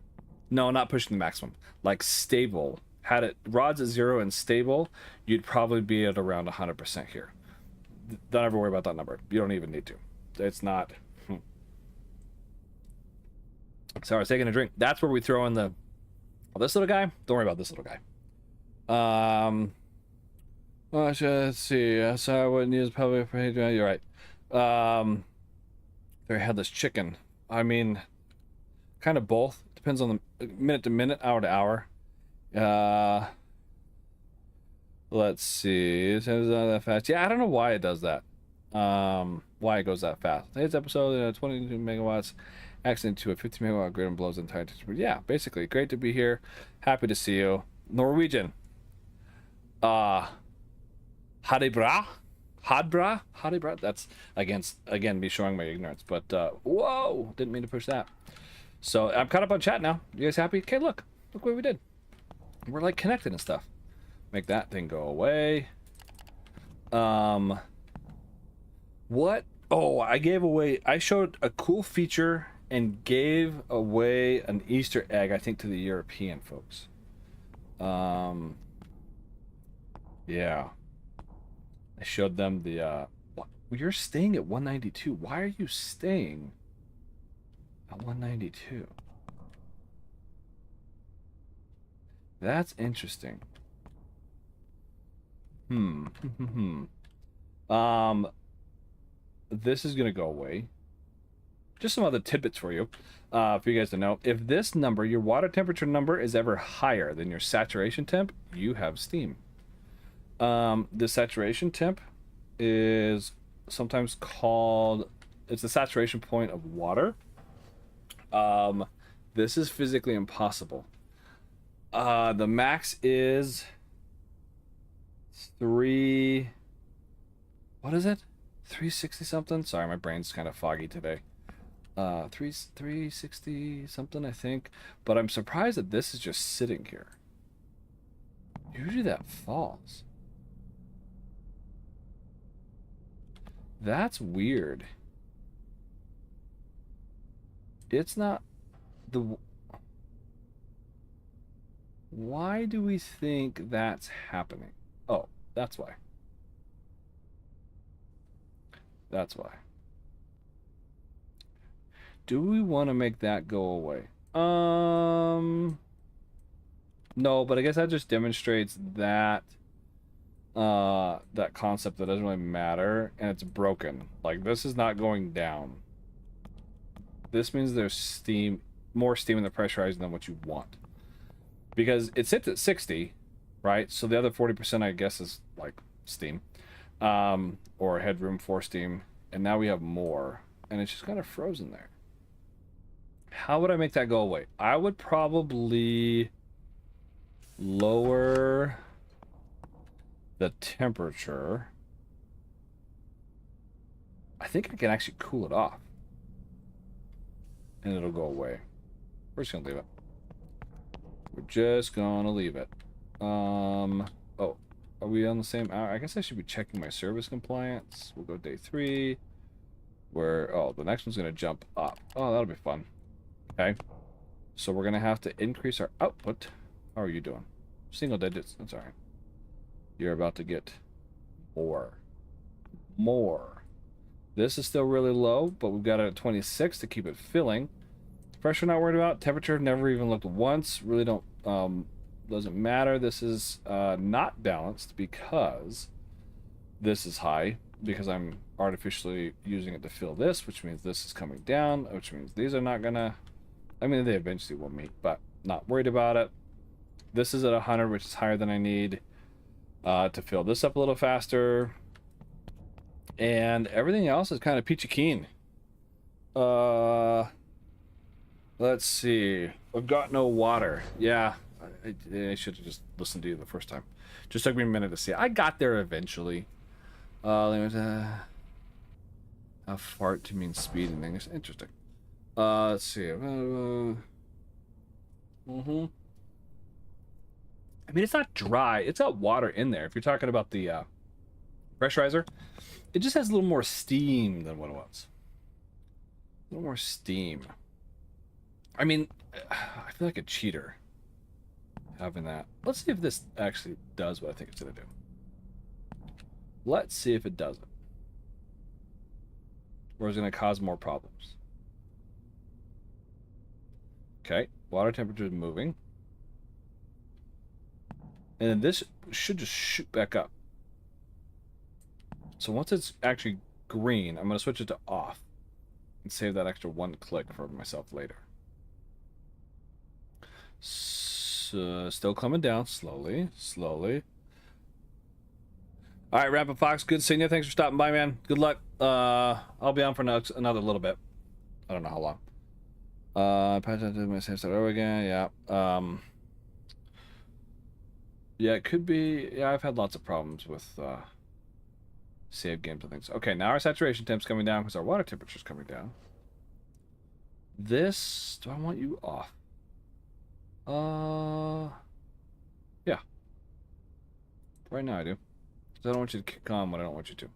not pushing the maximum, like stable, had it rods at 0 and stable, you'd probably be at around 100% here. Don't ever worry about that number. You don't even need to. It's not So I was taking a drink. That's where we throw in the this little guy. Don't worry about this little guy. Well, let's see. So I wouldn't use public. You're right. They had this chicken. I mean, kind of both. Depends on the minute to minute, hour to hour. Let's see. It's not that fast. Yeah, I don't know why it does that. Why it goes that fast. Today's episode, 22 megawatts, accident to a 50 megawatt grid and blows the entire system. Yeah, basically, great to be here. Happy to see you. Norwegian. Hadibra? Hadibra? That's again me showing my ignorance. But whoa, didn't mean to push that. So I'm caught up on chat now. You guys happy? Okay, look what we did. We're like connected and stuff. Make that thing go away. What? Oh, I showed a cool feature and gave away an Easter egg, I think, to the European folks. Yeah. I showed them the, you're staying at 192. Why are you staying at 192? That's interesting. This is gonna go away. Just some other tidbits for you, for you guys to know. If this number, your water temperature number, is ever higher than your saturation temp, you have steam. The saturation temp is sometimes called, it's the saturation point of water. This is physically impossible. The max is what is it? 360 something? Sorry, my brain's kind of foggy today. 360 something, I think. But I'm surprised that this is just sitting here. Usually that falls. That's weird. It's not the... Why do we think that's happening? Oh, that's why. That's why. Do we want to make that go away? No, but I guess that just demonstrates that that concept that doesn't really matter, and it's broken. Like, this is not going down. This means there's steam, more steam in the pressurizer than what you want. Because it sits at 60, right? So the other 40%, I guess, is like steam, or headroom for steam. And now we have more, and it's just kind of frozen there. How would I make that go away? I would probably lower the temperature. I think I can actually cool it off, and it'll go away. We're just gonna leave it. We're just gonna leave it. Oh, are we on the same hour? I guess I should be checking my service compliance. We'll go day 3. Where, oh, the next one's gonna jump up. Oh, that'll be fun. Okay. So we're gonna have to increase our output. How are you doing? Single digits. That's all right. You're about to get more. This is still really low, but we've got it at 26 to keep it filling. Pressure not worried about. Temperature never even looked once. Really don't doesn't matter. This is not balanced because this is high, because I'm artificially using it to fill this, which means this is coming down, which means these are not gonna, I mean, they eventually will meet, but not worried about it. This is at 100, which is higher than I need to fill this up a little faster. And everything else is kind of peachy keen. Let's see. I've got no water. Yeah, I should have just listened to you the first time. Just took me a minute to see. I got there eventually. A fart to mean speed in English. Interesting. Let's see. I mean, it's not dry. It's got water in there. If you're talking about the pressurizer, it just has a little more steam than what it was. A little more steam. I mean, I feel like a cheater having that. Let's see if this actually does what I think it's going to do. Let's see if it does it. Or is it going to cause more problems? Okay, water temperature is moving. And then this should just shoot back up. So once it's actually green, I'm going to switch it to off and save that extra one click for myself later. So, still coming down slowly, slowly. All right, Rapid Fox, good seeing you. Thanks for stopping by, man. Good luck. I'll be on for another little bit. I don't know how long. Patch into my save start over again. Yeah. Yeah, it could be. Yeah, I've had lots of problems with save games and things. Okay, now our saturation temp's coming down because our water temperature's coming down. This, do I want you off? Yeah. Right now I do. Because I don't want you to kick on when I don't want you to.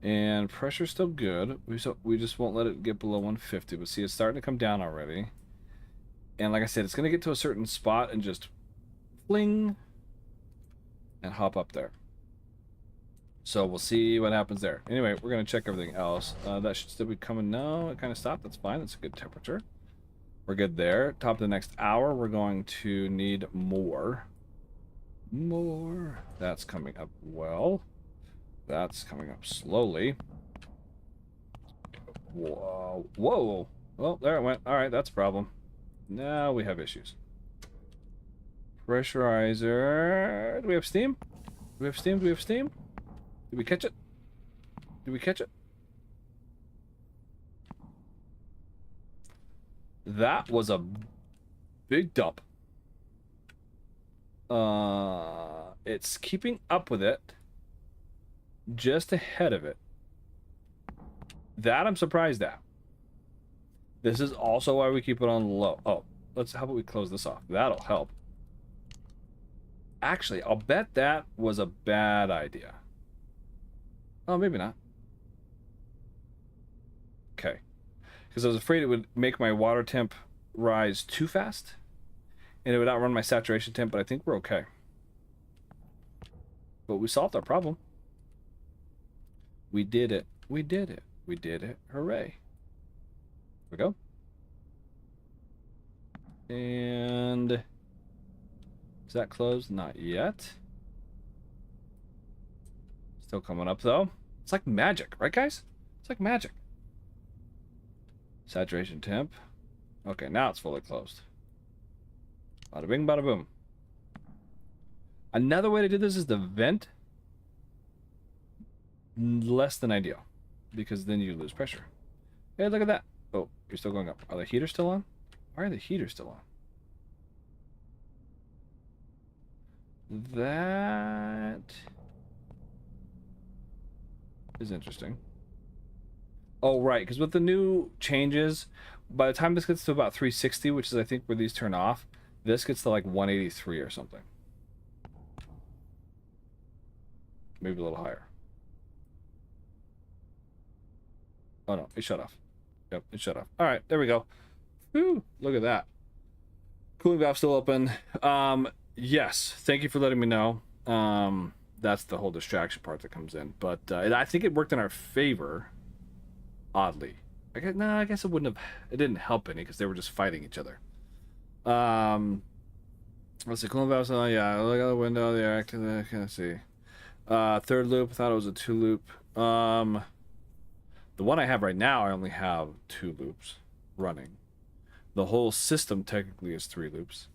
And pressure's still good. We just won't let it get below 150. But see, it's starting to come down already. And like I said, it's going to get to a certain spot and just fling and hop up there. So we'll see what happens there. Anyway, we're going to check everything else. That should still be coming. No, it kind of stopped. That's fine. That's a good temperature. We're good there. Top of the next hour, we're going to need more. More. That's coming up well. That's coming up slowly. Whoa. Whoa. Well, there it went. All right, that's a problem. Now we have issues. Pressurizer. Do we have steam? Do we have steam? Do we have steam? Did we catch it? Did we catch it? That was a big dump. It's keeping up with it. Just ahead of it. That I'm surprised at. This is also why we keep it on low. Oh, how about we close this off? That'll help. Actually, I'll bet that was a bad idea. Oh, maybe not. Okay. Because I was afraid it would make my water temp rise too fast. And it would outrun my saturation temp, but I think we're okay. But we solved our problem. We did it. We did it. We did it. Hooray. Here we go. And is that closed? Not yet. Still coming up though. It's like magic, right guys? It's like magic. Saturation temp. Okay, now it's fully closed. Bada bing, bada boom. Another way to do this is to vent. Less than ideal, because then you lose pressure. Hey, look at that. Oh, you're still going up. Are the heaters still on? Why are the heaters still on? That is interesting. Oh, right, because with the new changes, by the time this gets to about 360, which is I think where these turn off, this gets to like 183 or something. Maybe a little higher. Oh no, it shut off. Yep, it shut off. All right, there we go. Whew, look at that. Cooling valve still open. Yes, thank you for letting me know. That's the whole distraction part that comes in. But I think it worked in our favor. Oddly, I guess it wouldn't have. It didn't help any because they were just fighting each other. Let's see, cooling valve. Oh yeah, look out the window. The reactor. I can't see. Third loop. I thought it was a 2-loop. The one I have right now, I only have 2 loops running. The whole system technically is 3 loops,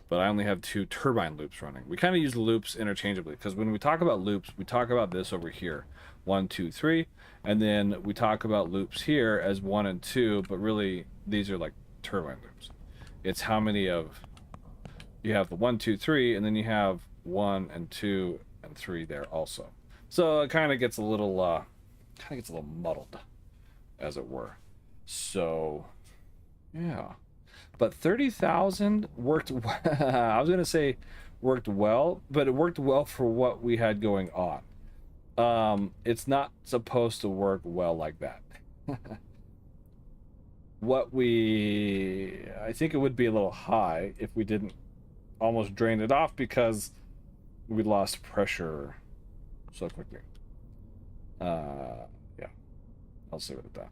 but I only have 2 turbine loops running. We kind of use the loops interchangeably because when we talk about loops, we talk about this over here, 1, 2, 3, and then we talk about loops here as 1 and 2, but really these are like turbine loops. It's how many of you have the 1, 2, 3, and then you have 1 and 2 and 3 there also. So it kind of gets a little muddled, as it were. So yeah, but 30,000 worked. I was gonna say worked well, but it worked well for what we had going on. It's not supposed to work well like that. I think it would be a little high if we didn't almost drain it off because we lost pressure so quickly. Yeah, I'll say it at that.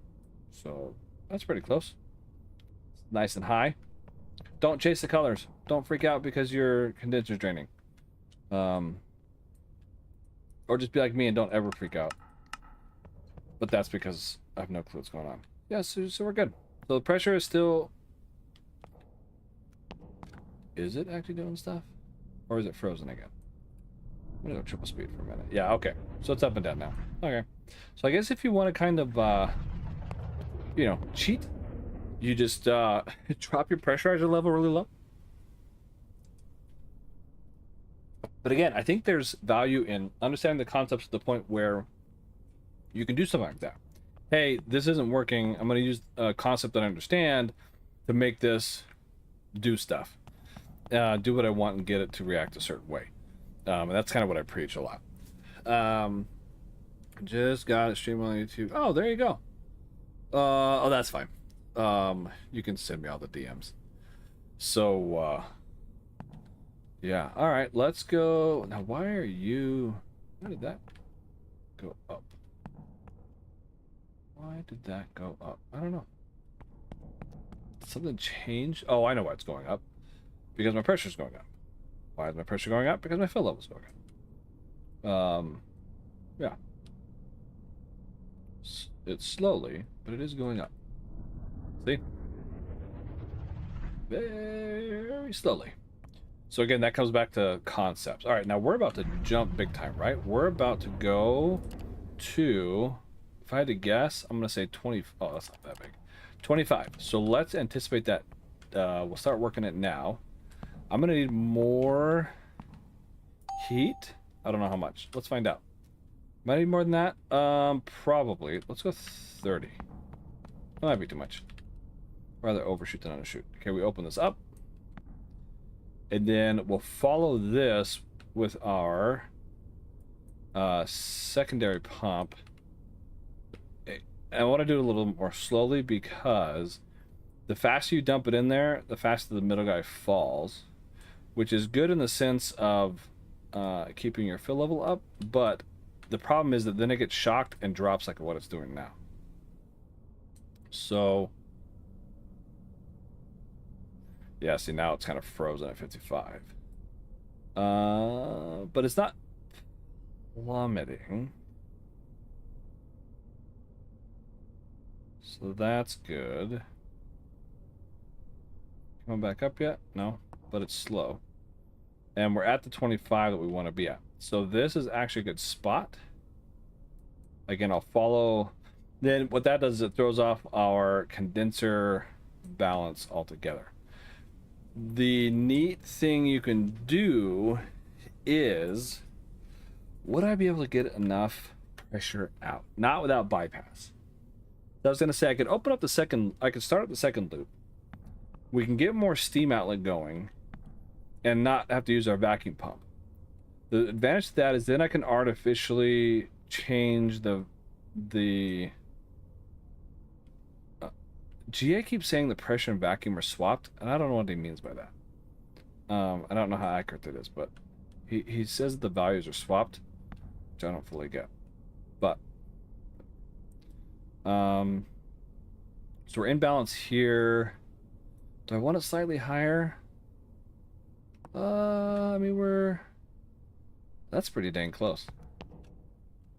So that's pretty close. nice and high. Don't chase the colors. Don't freak out because your condenser's draining. Or just be like me and don't ever freak out. But that's because I have no clue what's going on. Yeah, so we're good. So the pressure is still... Is it actually doing stuff? Or is it frozen again? I'm gonna go triple speed for a minute. Yeah, okay. So it's up and down now. Okay. So I guess if you want to kind of, you know, cheat, you just drop your pressurizer level really low. But again, I think there's value in understanding the concepts to the point where you can do something like that. Hey, this isn't working. I'm going to use a concept that I understand to make this do stuff. Do what I want and get it to react a certain way. And that's kind of what I preach a lot. Just got it streamed on YouTube. Oh, there you go. Oh, that's fine. You can send me all the DMs. So, yeah. All right, let's go. Now, why are you... Why did that go up? Why did that go up? I don't know. Did something change? Oh, I know why it's going up. Because my pressure's going up. Why is my pressure going up? Because my fill level's going up. Yeah. It's slowly, but it is going up. See? Very slowly. So again, that comes back to concepts. All right, now we're about to jump big time, right? We're about to go to, if I had to guess, I'm going to say 20. Oh, that's not that big. 25. So let's anticipate that. We'll start working it now. I'm going to need more heat. I don't know how much. Let's find out. Might need more than that. Probably. Let's go 30. That might be too much. Rather overshoot than undershoot. Okay, we open this up. And then we'll follow this with our secondary pump. And I want to do it a little more slowly because the faster you dump it in there, the faster the middle guy falls, which is good in the sense of keeping your fill level up, but the problem is that then it gets shocked and drops like what it's doing now. So, yeah, see, now it's kind of frozen at 55. But it's not plummeting. So that's good. Coming back up yet? No, but it's slow. And we're at the 25 that we want to be at. So this is actually a good spot. Again, I'll follow. Then what that does is it throws off our condenser balance altogether. The neat thing you can do is, would I be able to get enough pressure out? Not without bypass. I was going to say I could open up the second, I could start up the second loop. We can get more steam outlet going and not have to use our vacuum pump. The advantage to that is then I can artificially change the GA keeps saying the pressure and vacuum are swapped, and I don't know what he means by that. I don't know how accurate that is, but he says that the values are swapped, which I don't fully get. But so we're in balance here. Do I want it slightly higher? I mean, that's pretty dang close.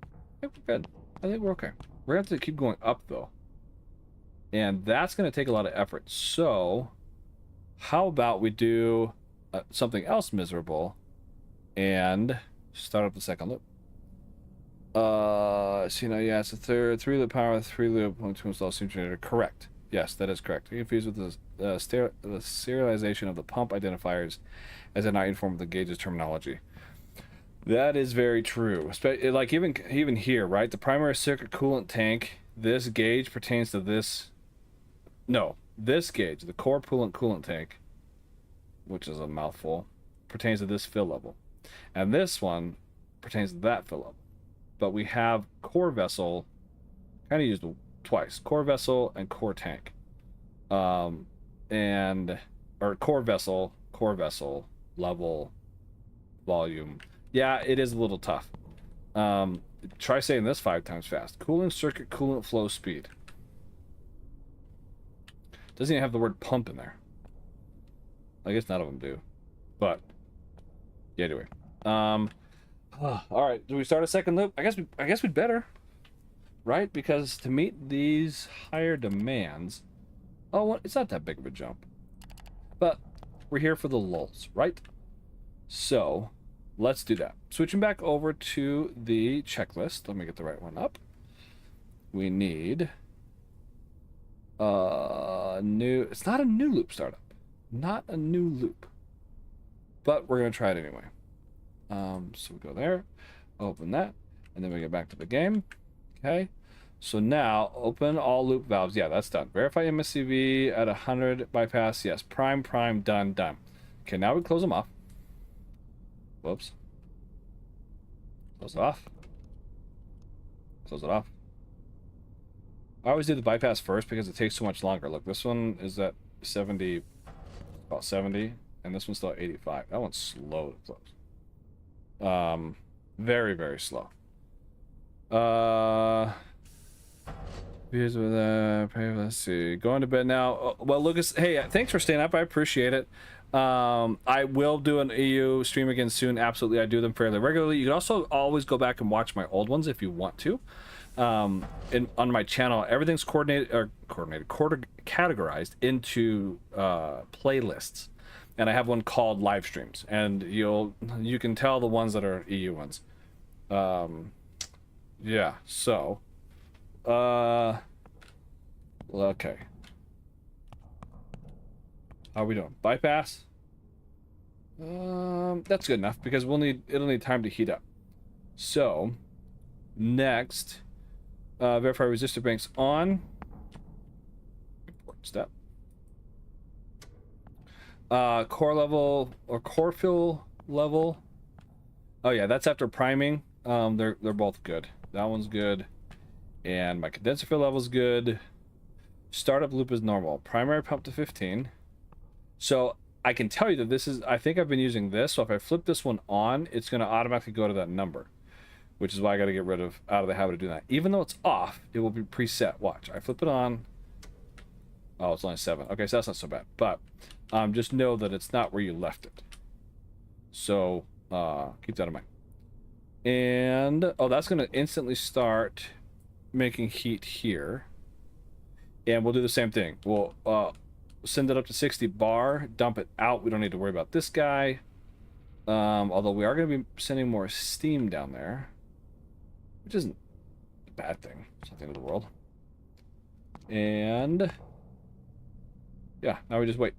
I think we're good. I think we're okay. We're gonna have to keep going up though, and that's gonna take a lot of effort. So how about we do something else miserable and start up the second loop? So yeah, it's a three loop power, 3 loop, 1 2 install steam generator. Correct. Yes, that is correct. You're confused with the serialization of the pump identifiers as they're not informed with the gauge's terminology. That is very true. Like even here, right? The primary circuit coolant tank, this gauge pertains to this. No, this gauge, the core coolant tank, which is a mouthful, pertains to this fill level. And this one pertains to that fill level. But we have core vessel, kind of used twice, core vessel and core tank. Or core vessel, level, volume. Yeah, it is a little tough. Try saying this 5 times fast. Cooling circuit coolant flow speed. Doesn't even have the word pump in there. I guess none of them do. But yeah, anyway. All right, do we start a second loop? I guess we'd better. Right? Because to meet these higher demands, oh, well, it's not that big of a jump. But we're here for the lulz, right? So, let's do that. Switching back over to the checklist. Let me get the right one up. We need new. It's not a new loop startup. Not a new loop. But we're gonna try it anyway. So we go there, open that, and then we get back to the game. Okay. So now open all loop valves. Yeah, that's done. Verify MSCV at 100 bypass. Yes. Prime, done. Okay, now we close them off. Whoops. Close it off. Close it off. I always do the bypass first because it takes so much longer. Look, this one is at 70, about 70, and this one's still at 85. That one's slow to close. Very, very slow. Let's see. Going to bed now. Well, Lucas, hey, thanks for staying up. I appreciate it. I will do an EU stream again soon. Absolutely, I do them fairly regularly. You can also always go back and watch my old ones if you want to. On my channel, everything's categorized into playlists, and I have one called live streams, and you can tell the ones that are EU ones. Yeah. So, okay. How are we doing? Bypass? That's good enough because it'll need time to heat up. So, next, verify resistor banks on. Important step. Core level or core fill level. Oh yeah, that's after priming. They're both good. That one's good, and my condenser fill level's good. Startup loop is normal. Primary pump to 15. So I can tell you that this is, I think I've been using this, so if I flip this one on, it's going to automatically go to that number, which is why I got to get out of the habit of doing that. Even though it's off, it will be preset. Watch, I flip it on. Oh, it's only 7. Okay, so that's not so bad, but just know that it's not where you left it. So keep that in mind. And, oh, that's going to instantly start making heat here. And we'll do the same thing. We'll send it up to 60 bar, dump it out. We don't need to worry about this guy. Although we are going to be sending more steam down there, which isn't a bad thing. It's not the end of the world. And yeah, now we just wait.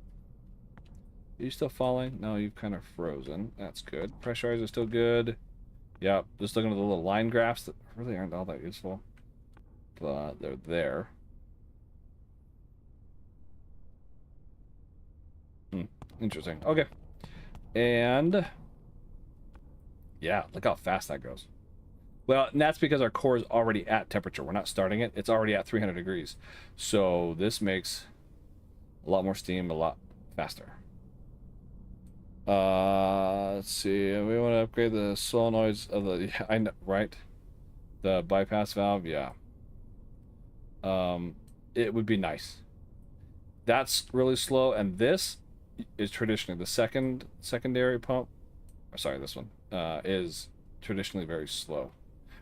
Are you still falling? No, you've kind of frozen. That's good. Pressurizer still good. Yep, just looking at the little line graphs that really aren't all that useful, but they're there. Interesting. Okay. And yeah, look how fast that goes. Well, and that's because our core is already at temperature. We're not starting it. It's already at 300 degrees. So this makes a lot more steam a lot faster. Let's see. We want to upgrade the solenoids of the, yeah, I know, right? The bypass valve, yeah. It would be nice. That's really slow, and this is traditionally the secondary pump. Or sorry, this one is traditionally very slow.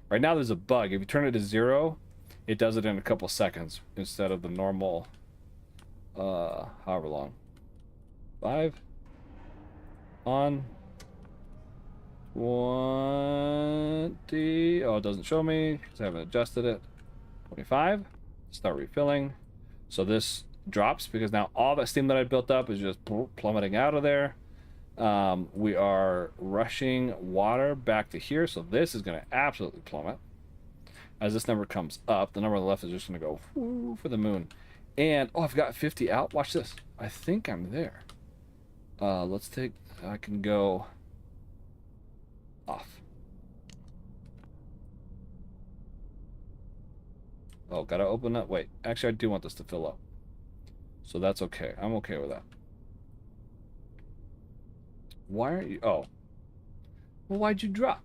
Right now there's a bug. If you turn it to 0, it does it in a couple seconds instead of the normal however long. 5 on 20. Oh, it doesn't show me because I haven't adjusted it. 25. Start refilling. So this drops because now all that steam that I built up is just plummeting out of there. We are rushing water back to here, so this is going to absolutely plummet. As this number comes up, the number on the left is just going to go whoo, for the moon. And oh, I've got 50 out. Watch this. I think I'm there. Let's take, I can go off. Oh, gotta open up. Wait, actually I do want this to fill up, so that's okay. I'm okay with that. Why aren't you? Oh, well, why'd you drop?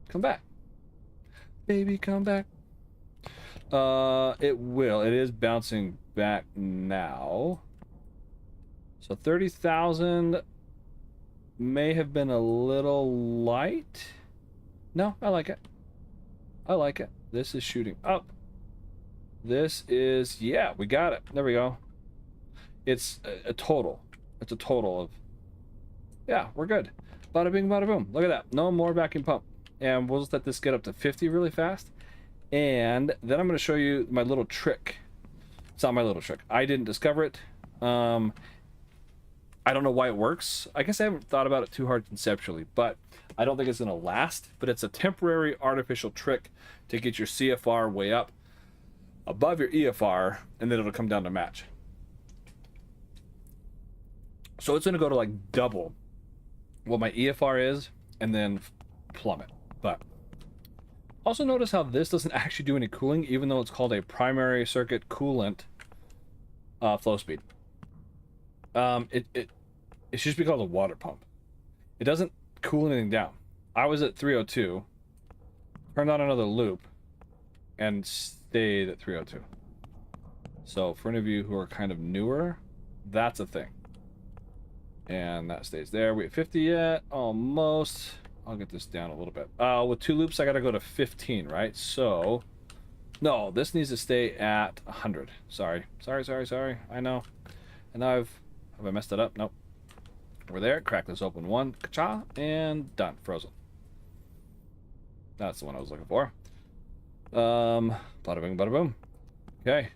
Come back, baby, come back. It will. It is bouncing back now. So 30,000 may have been a little light. No, I like it. I like it. This is shooting up. This is, yeah, we got it. There we go. It's a total. It's a total of, yeah, we're good. Bada bing, bada boom. Look at that. No more vacuum pump. And we'll just let this get up to 50 really fast. And then I'm going to show you my little trick. It's not my little trick. I didn't discover it. I don't know why it works. I guess I haven't thought about it too hard conceptually, but I don't think it's going to last. But it's a temporary artificial trick to get your CFR way up above your EFR, and then it'll come down to match. So it's going to go to like double what my EFR is and then plummet. But also notice how this doesn't actually do any cooling, even though it's called a primary circuit coolant flow speed. It should just be called a water pump. It doesn't cool anything down. I was at 302, turned on another loop, and stayed at 302. So for any of you who are kind of newer, that's a thing. And that stays there. We at 50 yet, almost. I'll get this down a little bit. With 2 loops, I gotta go to 15, right? So, no, this needs to stay at 100. Sorry. I know. And have I messed it up? Nope. We're there. Crack this open. One, ka-cha, and done. Frozen. That's the one I was looking for. Bada bing, bada boom. Okay.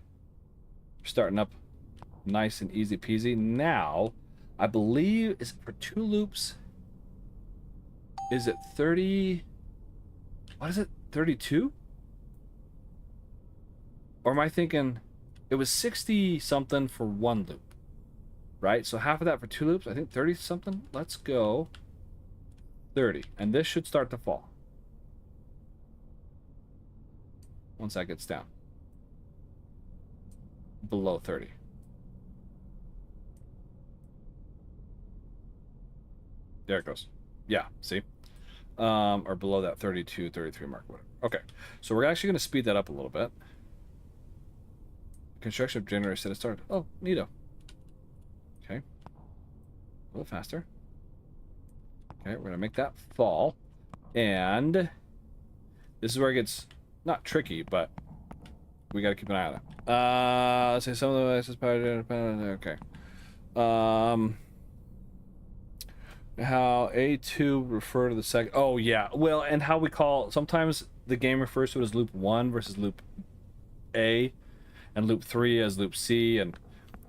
We're starting up nice and easy peasy. Now, I believe, is it for 2 loops? Is it 30? What is it? 32? Or am I thinking it was 60 something for 1 loop? Right? So half of that for 2 loops. I think 30 something. Let's go 30. And this should start to fall once that gets down below 30. There it goes. Yeah, see? Or below that 32, 33 mark, whatever. Okay, so we're actually going to speed that up a little bit. Construction of generator set to start. Oh, neato. Okay. A little faster. Okay, we're going to make that fall. And this is where it gets not tricky, but we got to keep an eye on it. Let's say some of the access power. Okay. How A2 refer to the second. Oh, yeah. Well, and how we call. Sometimes the game refers to it as loop 1 versus loop A, and loop 3 as loop C, and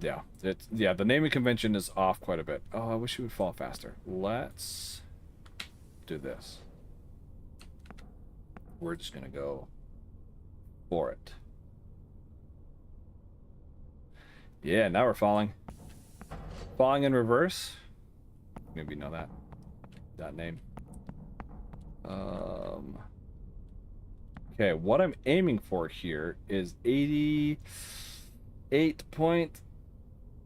yeah, the naming convention is off quite a bit. Oh, I wish it would fall faster. Let's do this. We're just gonna go for it. Yeah, now we're falling. Falling in reverse. Maybe you know that name. Okay, what I'm aiming for here is 88 point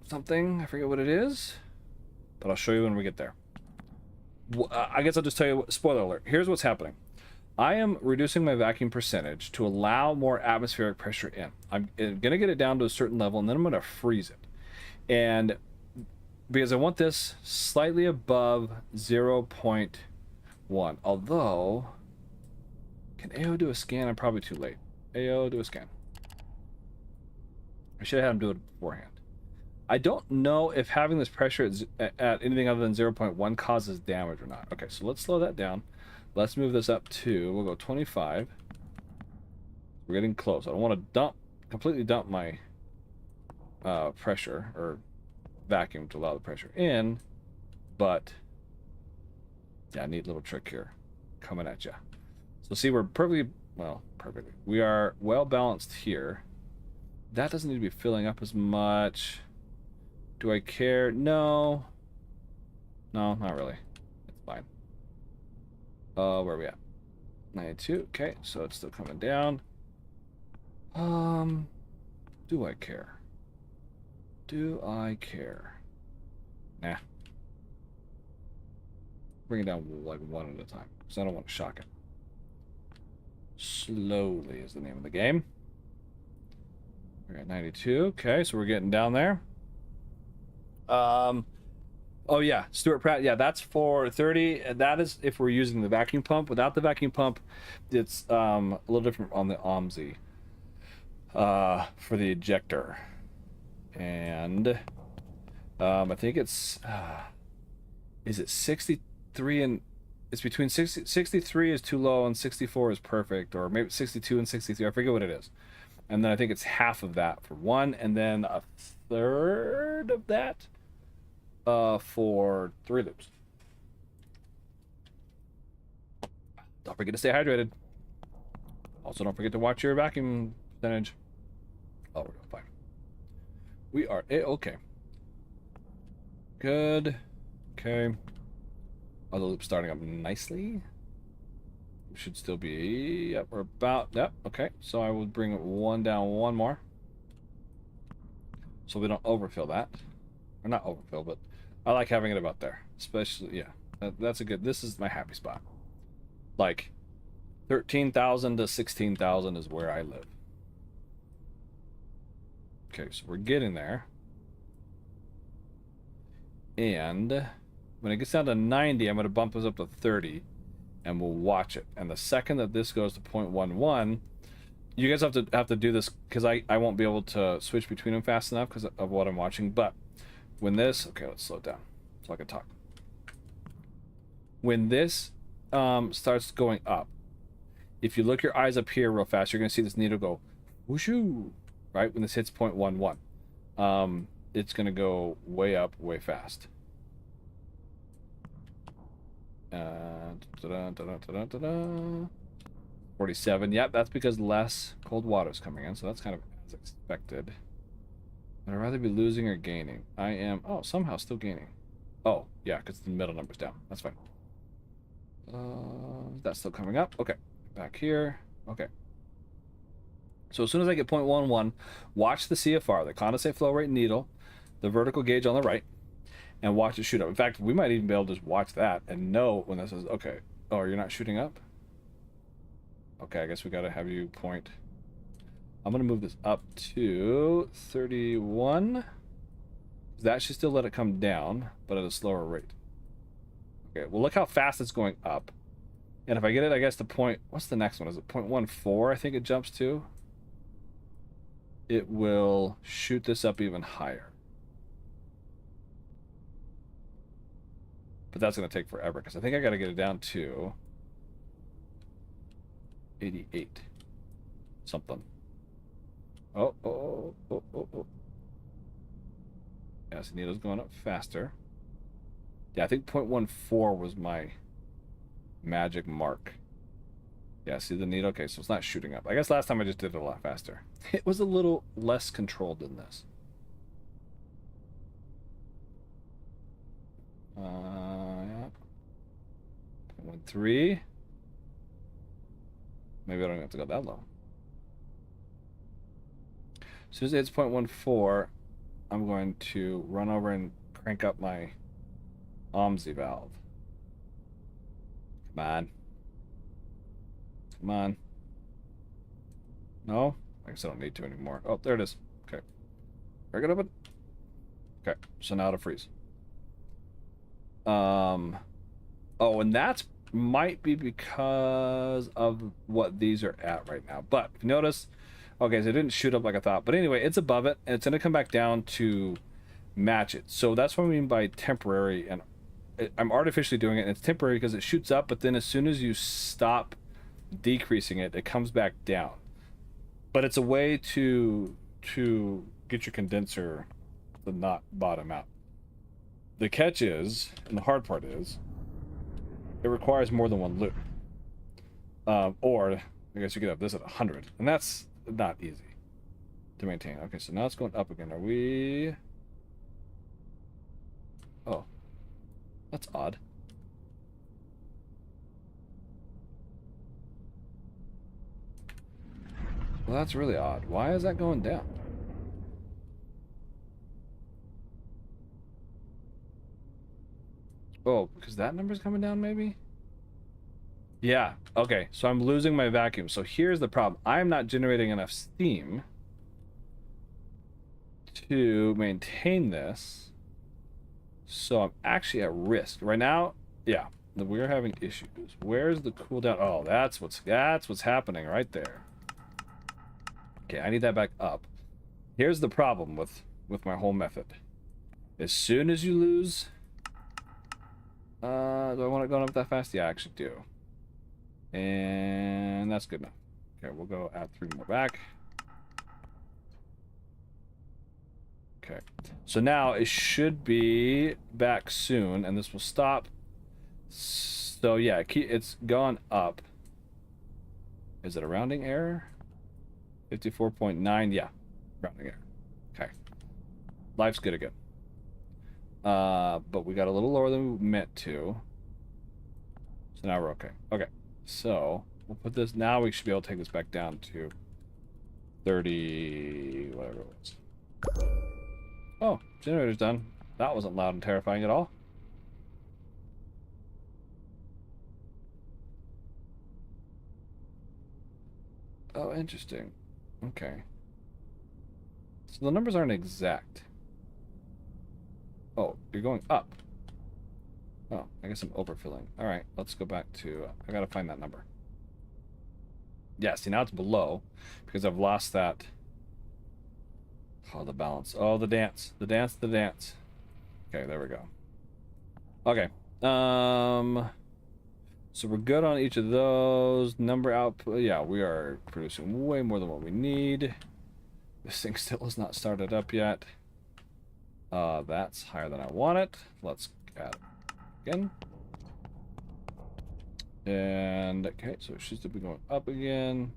something. I forget what it is, but I'll show you when we get there. I guess I'll just tell you, spoiler alert. Here's what's happening. I am reducing my vacuum percentage to allow more atmospheric pressure in. I'm gonna get it down to a certain level, and then I'm gonna freeze it. And because I want this slightly above 0.1. Although, can AO do a scan? I'm probably too late. AO, do a scan. I should have had him do it beforehand. I don't know if having this pressure at anything other than 0.1 causes damage or not. Okay, so let's slow that down. Let's move this up to, we'll go 25. We're getting close. I don't want to completely dump my pressure or vacuum to allow the pressure in, but yeah, neat little trick here coming at you. So see, we're perfectly we are well balanced here. That doesn't need to be filling up as much. Do I care? No, not really. It's fine. Where are we at? 92. Okay, so it's still coming down. Do I care? Do I care? Nah. Bring it down like one at a time, because I don't want to shock it. Slowly is the name of the game. We're at 92. Okay, so we're getting down there. Oh yeah, Stuart Pratt. Yeah, that's for 30. And that is if we're using the vacuum pump. Without the vacuum pump, it's a little different on the OMSI. For the ejector, and I think it's is it 63 and it's between 63 is too low and 64 is perfect, or maybe 62 and 63. I forget what it is. And then I think it's half of that for one, and then a third of that for 3 loops. Don't forget to stay hydrated. Also, don't forget to watch your vacuum percentage. Oh, we're doing fine. We are okay. Good. Okay. Other loop starting up nicely. We should still be. Yep, we're about. Yep. Okay. So I will bring one down, one more, so we don't overfill that, or not overfill, but I like having it about there. Especially, yeah. That's a good. This is my happy spot. Like 13,000 to 16,000 is where I live. Okay, so we're getting there. And when it gets down to 90, I'm going to bump this up to 30, and we'll watch it. And the second that this goes to 0.11, you guys have to do this because I won't be able to switch between them fast enough because of what I'm watching. But when this, okay, let's slow it down so I can talk. When this starts going up, if you look your eyes up here real fast, you're going to see this needle go whooshu. Right when this hits 0.11, it's gonna go way up, way fast. 47. Yep, that's because less cold water is coming in, so that's kind of as expected. But I'd rather be losing or gaining. I am somehow still gaining. Oh yeah, because the middle number's down. That's fine. That's still coming up. Okay, back here. Okay. So as soon as I get 0.11, watch the CFR, the condensate flow rate needle, the vertical gauge on the right, and watch it shoot up. In fact, we might even be able to just watch that and know when this is, okay, oh, you're not shooting up? Okay, I guess we got to have you point. I'm going to move this up to 31. That should still let it come down, but at a slower rate. Okay, well, look how fast it's going up. And if I get it, I guess the point, what's the next one? Is it 0.14? I think it jumps to. It will shoot this up even higher. But that's going to take forever because I think I got to get it down to 88 something. Oh. Yeah, so needle's going up faster. Yeah, I think 0.14 was my magic mark. Yeah, see the needle? Okay, so it's not shooting up. I guess last time I just did it a lot faster. It was a little less controlled than this. Yeah. 0.13. Maybe I don't have to go that low. As soon as it hits 0.14, I'm going to run over and crank up my OMSI valve. Come on. Come on. No? I guess I don't need to anymore. Oh, there it is. Okay. Break it open. Okay, so now to freeze. Oh, and that's might be because of what these are at right now. But if you notice, okay, so it didn't shoot up like I thought. But anyway, it's above it, and it's going to come back down to match it. So that's what I mean by temporary. And I'm artificially doing it, and it's temporary because it shoots up, but then as soon as you stop decreasing it, it comes back down. But it's a way to get your condenser to not bottom out. The catch is, and the hard part is, it requires more than one loop. Or I guess you could have this at 100, and that's not easy to maintain. Okay, so now it's going up again. Are we? Oh, that's odd. Well, that's really odd. Why is that going down? Oh, because that number's coming down, maybe? Yeah, okay, so I'm losing my vacuum. So here's the problem. I'm not generating enough steam to maintain this. So I'm actually at risk right now. Yeah, we're having issues. Where's the cooldown? Oh, that's what's happening right there. Okay, I need that back up. Here's the problem with my whole method. As soon as you lose, do I want it going up that fast? Yeah, I actually do. And that's good enough. Okay, we'll go add 3 more back. Okay, so now it should be back soon, and this will stop. So yeah, it's gone up. Is it a rounding error? 54.9, yeah, rounding error. Okay, life's good again. But we got a little lower than we meant to. So now we're okay. Okay, so we'll put this, now we should be able to take this back down to 30, whatever it was. Oh, generator's done. That wasn't loud and terrifying at all. Oh, interesting. Okay. So the numbers aren't exact. Oh, you're going up. Oh, I guess I'm overfilling. All right, let's go back to... I gotta find that number. Yeah, see, now it's below because I've lost that... Oh, the balance. Oh, the dance. The dance, the dance. Okay, there we go. Okay. So we're good on each of those. Number output. Yeah, we are producing way more than what we need. This thing still is not started up yet. That's higher than I want it. Let's add it again. And, okay, so it should be going up again.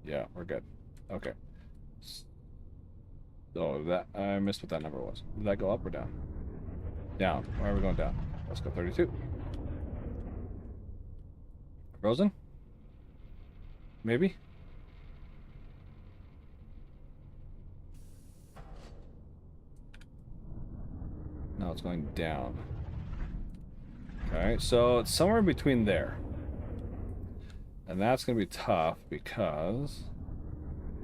Yeah, we're good. Okay. Oh, that I missed what that number was. Did that go up or down? Down. Why are we going down? Let's go 32. Frozen? Maybe? No, it's going down. Okay, so it's somewhere between there. And that's going to be tough because...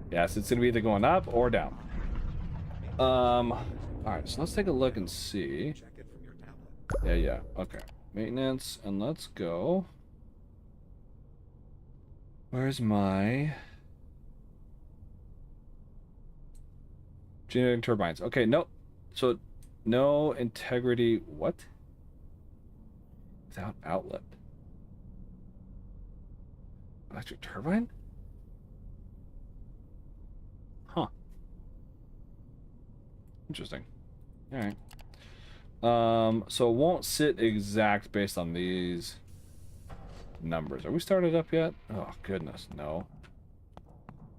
Yes, it's going to be either going up or down. Alright, so let's take a look and see. Yeah, okay. Maintenance, and let's go. Where's my... Generating turbines. Okay, nope. So, no integrity... What? Without outlet. Electric turbine? Huh. Interesting. Alright. So it won't sit exact based on these numbers. Are we started up yet? Oh goodness, no.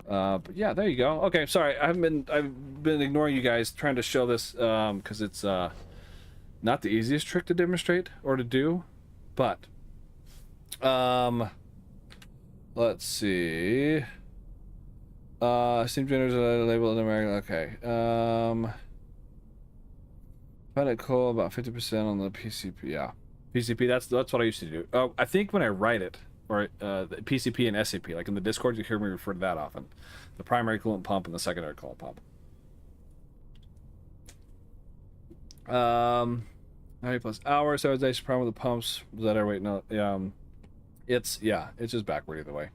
But yeah, there you go. Okay, sorry, I've been ignoring you guys trying to show this because it's not the easiest trick to demonstrate or to do, but let's see. Steam generators are labeled in American. Okay. Find it cool about 50% on the PCP. Yeah, PCP. That's what I used to do. Oh, I think when I write it, or the PCP and SCP, like in the Discord, you hear me refer to that often. The primary coolant pump and the secondary coolant pump. 90+ hours. So it's problem with the pumps. Was that our wait? No. It's just backward either way.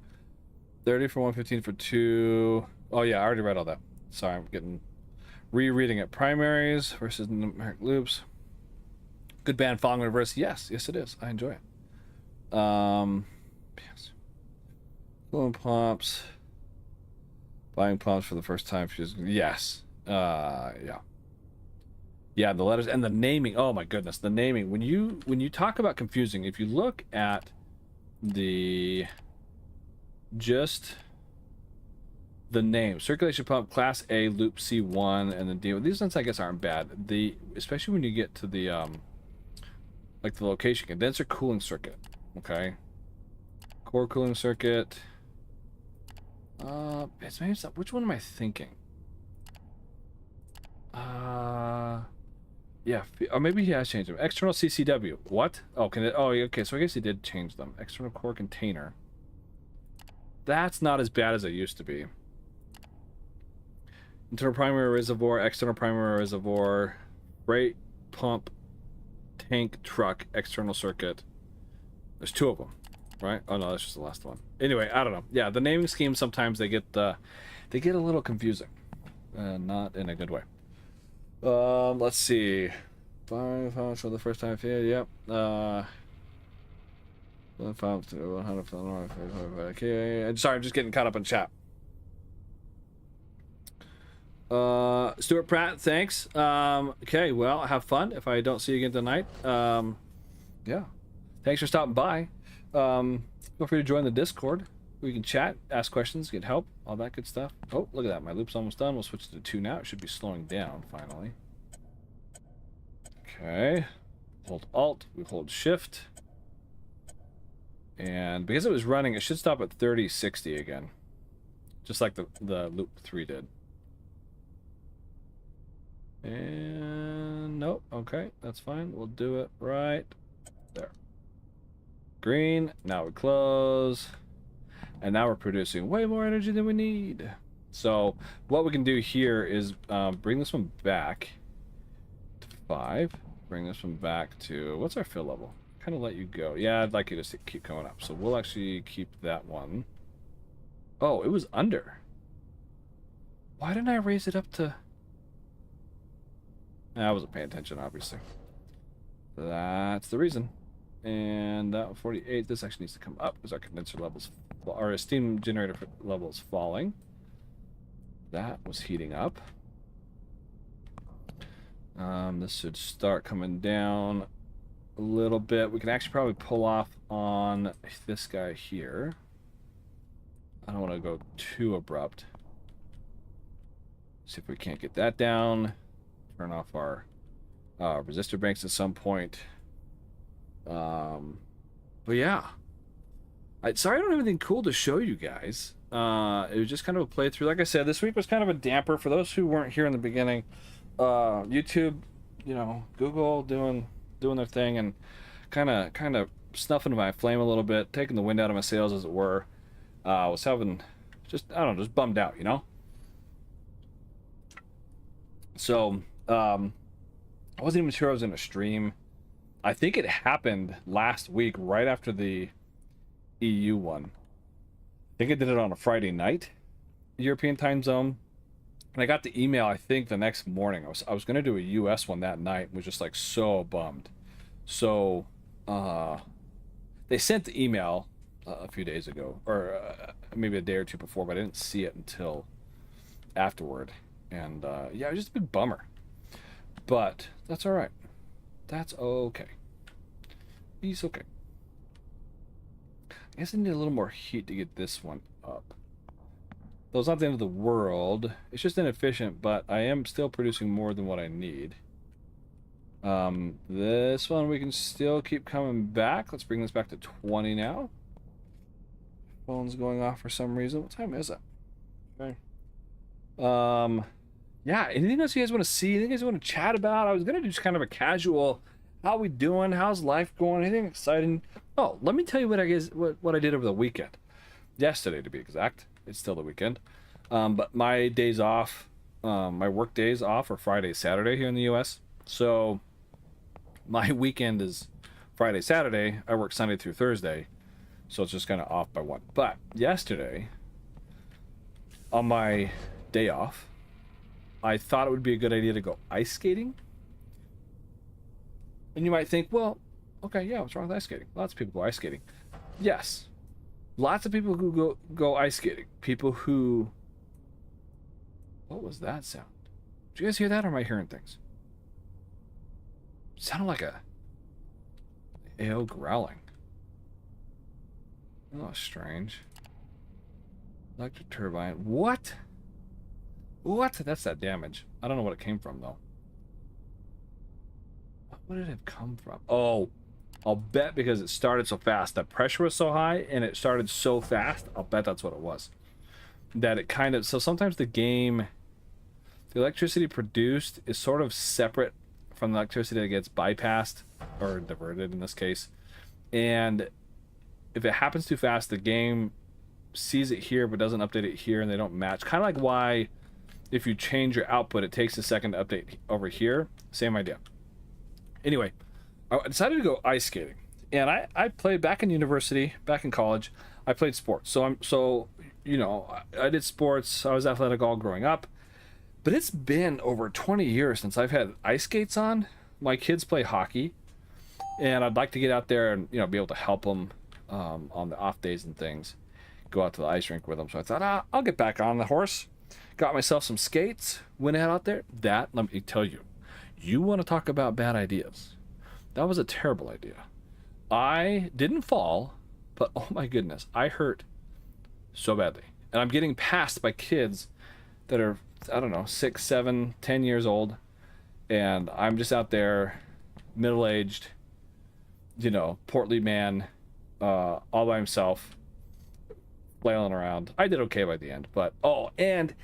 30 for 115 for 2. Oh yeah, I already read all that. Sorry, I'm getting rereading it. Primaries versus numeric loops. Good band following reverse. Yes, it is. I enjoy it. Yes. Coolant pumps. Buying pumps for the first time. Yes. Yeah. Yeah, the letters and the naming. Oh my goodness, the naming. When you talk about confusing, if you look at the the name, circulation pump class A loop C1 and then D. These ones I guess aren't bad. Especially when you get to the like the location condenser cooling circuit. Okay. Core cooling circuit. It's maybe not, which one am I thinking? Yeah, or maybe he has changed them. External CCW. What? Oh, can it? Oh, okay. So I guess he did change them. External core container. that's not as bad as it used to be. Internal primary reservoir, external primary reservoir, freight pump, tank, truck, external circuit. There's 2 of them, right? Oh no, that's just the last one. Anyway, I don't know. Yeah, the naming schemes sometimes they get a little confusing, not in a good way. Let's see. Five for the first time. Yeah, yep. 5 to 100. Okay, sorry, I'm just getting caught up in chat. Stuart Pratt, thanks. Okay, well, have fun if I don't see you again tonight. Yeah, thanks for stopping by. Feel free to join the Discord. We can chat, ask questions, get help, all that good stuff. Oh, look at that, my loop's almost done. We'll switch to 2 now. It should be slowing down finally. Okay, hold Alt, we hold Shift, and because it was running, it should stop at 3060 again, just like the loop 3 did. And nope, okay, that's fine. We'll do it right there. Green, now we close. And now we're producing way more energy than we need. So what we can do here is bring this one back to 5. Bring this one back to, what's our fill level? Kind of let you go. Yeah, I'd like you to keep going up. So we'll actually keep that one. Oh, it was under. Why didn't I raise it up to... I wasn't paying attention, obviously. That's the reason. And that 48, this actually needs to come up because our condenser levels, our steam generator level is falling. That was heating up. This should start coming down a little bit. We can actually probably pull off on this guy here. I don't want to go too abrupt. See if we can't get that down. Turn off our resistor banks at some point. But yeah, sorry I don't have anything cool to show you guys. It was just kind of a playthrough. Like I said, this week was kind of a damper for those who weren't here in the beginning. YouTube, you know, Google doing their thing and kind of snuffing my flame a little bit, taking the wind out of my sails, as it were. Was having just, I don't know, just bummed out, you know. So I wasn't even sure I was in a stream. I think it happened last week, right after the EU one. I think I did it on a Friday night, European time zone. And I got the email, I think, the next morning. I was going to do a US one that night, was just like so bummed. So they sent the email a few days ago, or maybe a day or two before, but I didn't see it until afterward. And yeah, it was just a big bummer. But that's all right. That's okay. He's okay. I guess I need a little more heat to get this one up. Though it's not the end of the world. It's just inefficient, but I am still producing more than what I need. This one we can still keep coming back. Let's bring this back to 20 now. Phone's going off for some reason. What time is it? Okay. Yeah, anything else you guys want to see? Anything you guys want to chat about? I was gonna do just kind of a casual, how we doing? How's life going? Anything exciting? Oh, let me tell you what I did over the weekend. Yesterday, to be exact. It's still the weekend. But my days off, my work days off are Friday, Saturday here in the US. So my weekend is Friday, Saturday. I work Sunday through Thursday. So it's just kind of off by one. But yesterday, on my day off, I thought it would be a good idea to go ice skating. And you might think, well, okay, yeah, what's wrong with ice skating? Lots of people go ice skating. Yes. Lots of people who go ice skating. People who... What was that sound? Did you guys hear that, or am I hearing things? It sounded like a AO growling. Oh, strange. Electric turbine. What? What? That's that damage. I don't know what it came from, though. What did it have come from? Oh, I'll bet because it started so fast. The pressure was so high, and it started so fast. I'll bet that's what it was. That it kind of... So sometimes the game... The electricity produced is sort of separate from the electricity that gets bypassed, or diverted in this case. And if it happens too fast, the game sees it here but doesn't update it here, and they don't match. Kind of like why if you change your output, it takes a second to update over here. Same idea. Anyway, I decided to go ice skating, and I played back in university, back in college. I played sports, so you know, I did sports. I was athletic all growing up, but it's been over 20 years since I've had ice skates on. My kids play hockey, and I'd like to get out there and, you know, be able to help them on the off days and things. Go out to the ice rink with them. So I thought, I'll get back on the horse. Got myself some skates. Went out there. That, let me tell you, you want to talk about bad ideas. That was a terrible idea. I didn't fall, but oh my goodness, I hurt so badly. And I'm getting passed by kids that are, I don't know, 6, 7, 10 years old. And I'm just out there, middle-aged, you know, portly man, all by himself, flailing around. I did okay by the end, but and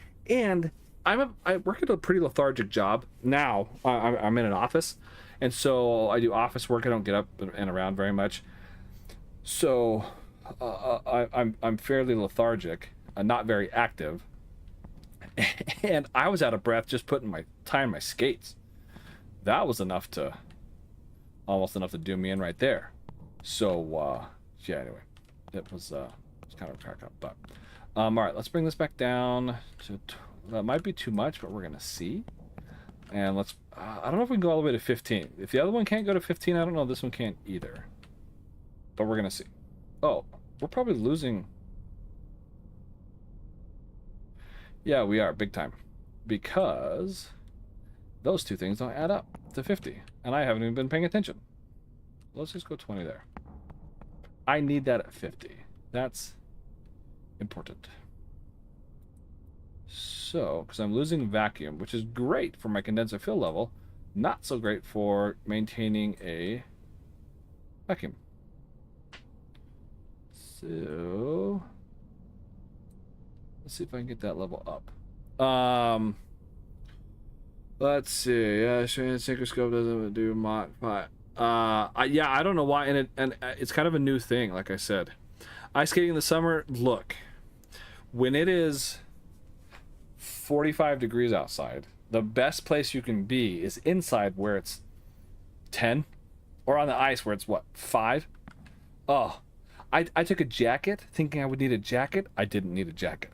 I work at a pretty lethargic job now. I'm in an office, and so I do office work. I don't get up and around very much, so I'm fairly lethargic, not very active, and I was out of breath just tying my skates. That was almost enough to do me in right there. So yeah, anyway, it was kind of a crack up, but all right, let's bring this back down to that might be too much, but we're gonna see. And let's I don't know if we can go all the way to 15. If the other one can't go to 15, I don't know if this one can't either, but we're gonna see. Oh, we're probably losing. Yeah, we are big time, because those two things don't add up to 50, and I haven't even been paying attention. Let's just go 20 there. I need that at 50. That's important. So, because I'm losing vacuum, which is great for my condenser fill level, not so great for maintaining a vacuum. So, let's see if I can get that level up. Let's see. Yeah, synchro doesn't do Mach 5. Yeah, I don't know why, and it's kind of a new thing. Like I said, ice skating in the summer. Look, when it is 45 degrees outside, the best place you can be is inside where it's 10, or on the ice where it's what, 5. Oh, I took a jacket thinking I would need a jacket. I didn't need a jacket.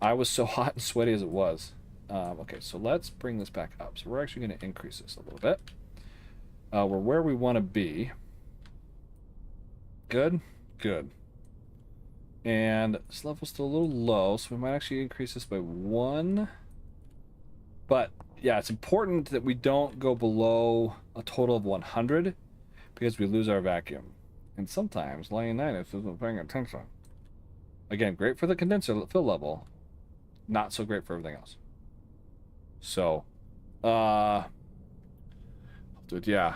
I was so hot and sweaty as it was. Okay, so let's bring this back up. So we're actually going to increase this a little bit. We're where we want to be. Good, good. And this level's still a little low, so we might actually increase this by 1. But yeah, it's important that we don't go below a total of 100, because we lose our vacuum. And sometimes Leonidas isn't paying attention. Again, great for the condenser fill level, not so great for everything else. So, I'll do it. Yeah.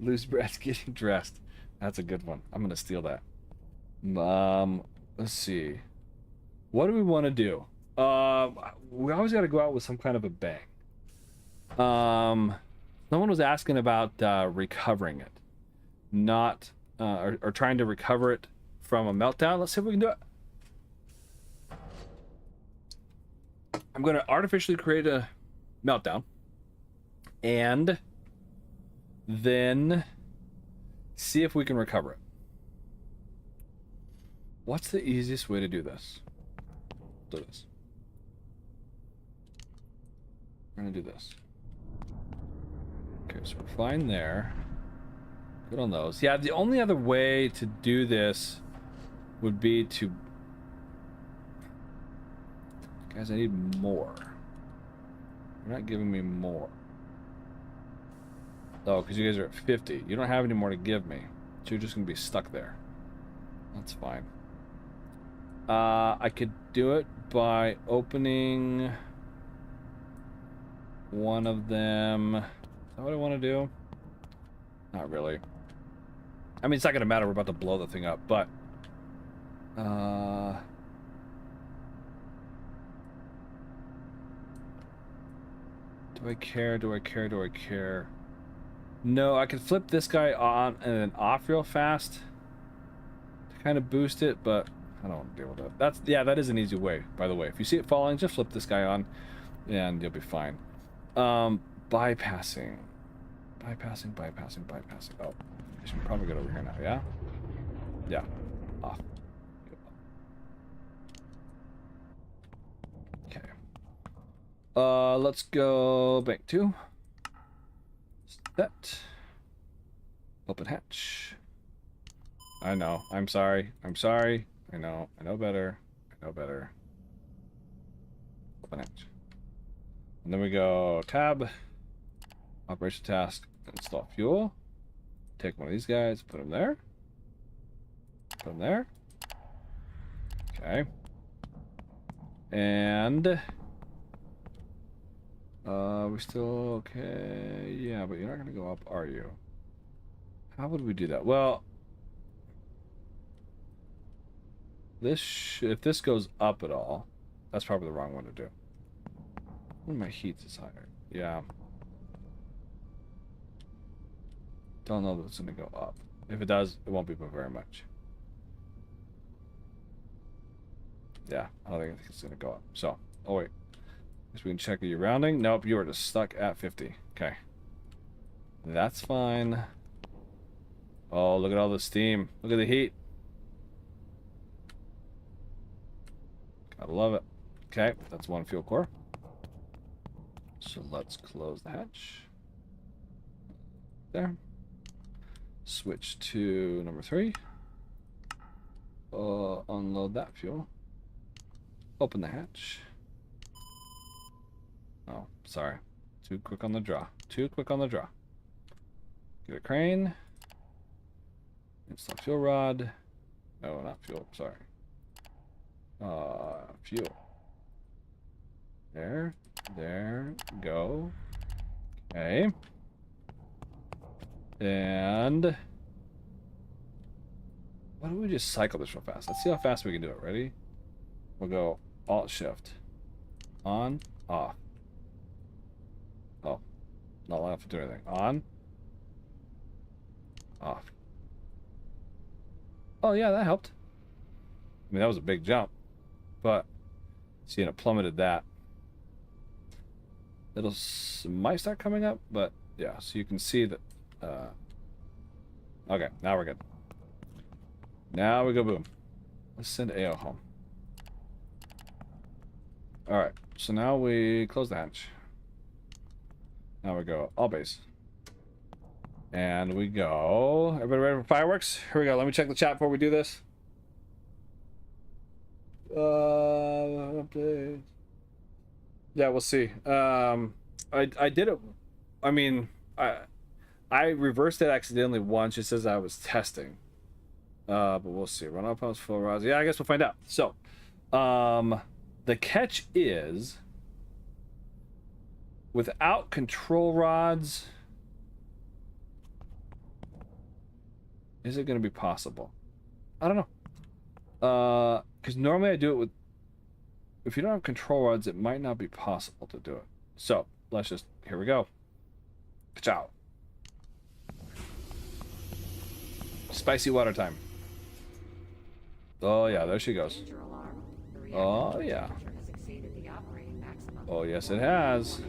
Lose breath getting dressed. That's a good one. I'm gonna steal that. Let's see. What do we want to do? We always got to go out with some kind of a bang. Someone was asking about recovering it, not or trying to recover it from a meltdown. Let's see if we can do it. I'm going to artificially create a meltdown, and then see if we can recover it. What's the easiest way to do this? Do this. We're going to do this. Okay, so we're fine there. Good on those. Yeah, the only other way to do this would be to... Guys, I need more. You're not giving me more. Oh, because you guys are at 50. You don't have any more to give me. So you're just going to be stuck there. That's fine. I could do it by opening one of them. Is that what I want to do? Not really. I mean, it's not going to matter. We're about to blow the thing up, but... Do I care? Do I care? Do I care? No, I could flip this guy on and then off real fast to kind of boost it, but I don't want to deal with that. That's, yeah, that is an easy way, by the way. If you see it falling, just flip this guy on, and you'll be fine. Bypassing. Bypassing. Oh, I should probably get over here now, yeah? Yeah. Off. Okay. Let's go bank 2. Set. Open hatch. I know. I'm sorry. I'm sorry. I know. I know better. I know better. Open hatch. And then we go tab. Operation task. Install fuel. Take one of these guys. Put them there. Put them there. Okay. And we're still okay. Yeah, but you're not gonna go up, are you? How would we do that? Well, if this goes up at all, that's probably the wrong one to do. When my heat is higher. Yeah. Don't know that it's gonna go up. If it does, it won't be by very much. Yeah, I don't think it's gonna go up. So, oh wait. Guess we can check your rounding. Nope, you are just stuck at 50. Okay. That's fine. Oh, look at all the steam. Look at the heat. Gotta love it. Okay, that's one fuel core. So let's close the hatch. There. Switch to number 3. Unload that fuel. Open the hatch. Oh, sorry. Too quick on the draw. Too quick on the draw. Get a crane. Install fuel rod. No, not fuel. Sorry. Fuel. There. There. Go. Okay. And why don't we just cycle this real fast? Let's see how fast we can do it. Ready? We'll go Alt Shift. On. Off. Oh. Not allowed to do anything. On. Off. Oh yeah, that helped. I mean, that was a big jump. But, see, it plummeted that. It'll might start coming up, but yeah, so you can see that. Okay, now we're good. Now we go boom. Let's send AO home. Alright, so now we close the hatch. Now we go all base. And we go. Everybody ready for fireworks? Here we go. Let me check the chat before we do this. Update. Yeah, we'll see. I did it. I mean, I reversed it accidentally once. It says I was testing. But we'll see. Run up pumps, full rods. Yeah, I guess we'll find out. So, the catch is without control rods, is it going to be possible? I don't know. Because normally I do it with, if you don't have control rods, it might not be possible to do it. So let's just, here we go. Ciao. Spicy water time. Oh yeah, there she goes. Oh yeah. Oh yes it has.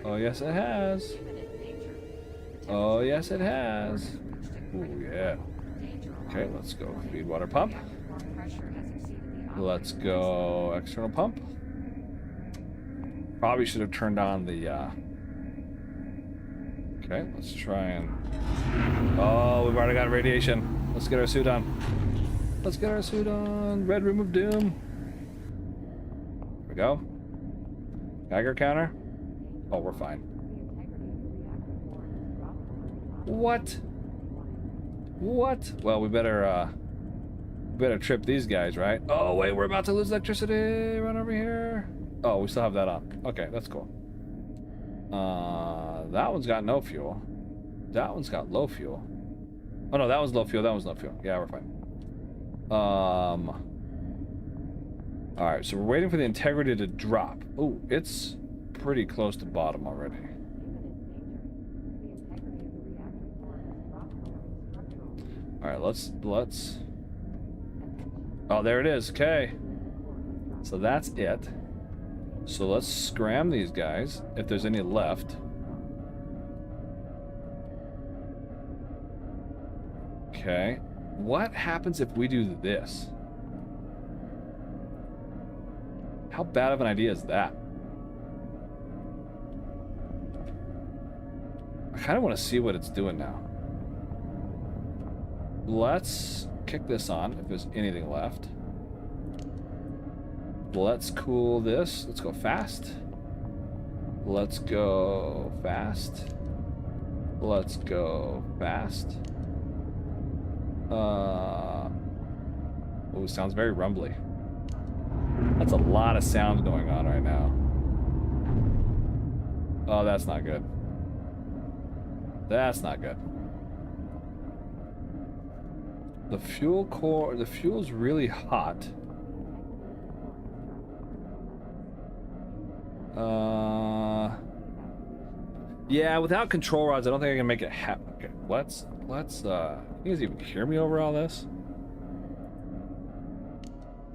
Oh yes it has. Oh yes it has. Oh yeah. Okay, let's go feed water pump. Let's go external pump. Probably should have turned on the okay, let's try and, oh, we've already got radiation. Let's get our suit on. Let's get our suit on. Red Room of Doom. Here we go. Geiger counter. Oh, we're fine. What? What? Well, we better trip these guys, right? Oh, wait, we're about to lose electricity. Run over here. Oh, we still have that on. Okay, that's cool. That one's got no fuel. That one's got low fuel. Oh, no, that one's low fuel. That one's low fuel. Yeah, we're fine. Alright, so we're waiting for the integrity to drop. Oh, it's pretty close to bottom already. Alright, let's Oh, there it is. Okay. So that's it. So let's scram these guys, if there's any left. Okay. What happens if we do this? How bad of an idea is that? I kind of want to see what it's doing now. Let's kick this on, if there's anything left. Let's cool this. Let's go fast. Let's go fast. Let's go fast. Oh, sounds very rumbly. That's a lot of sound going on right now. Oh, that's not good. That's not good. The fuel core, the fuel's really hot. Yeah, without control rods, I don't think I can make it happen. Okay, let's, you guys even hear me over all this?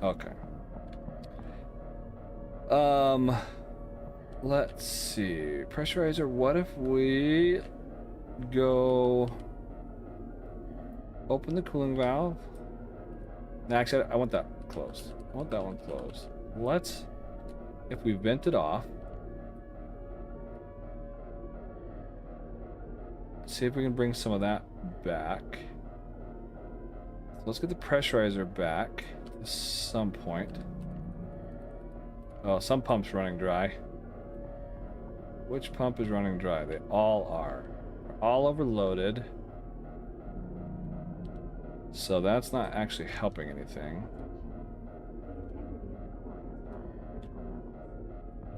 Okay. Let's see. Pressurizer, what if we go open the cooling valve? No, actually, I want that closed. I want that one closed. Let's, if we vent it off, see if we can bring some of that back. So let's get the pressurizer back to some point. Oh, some pump's running dry. Which pump is running dry? They all are. They're all overloaded. So that's not actually helping anything.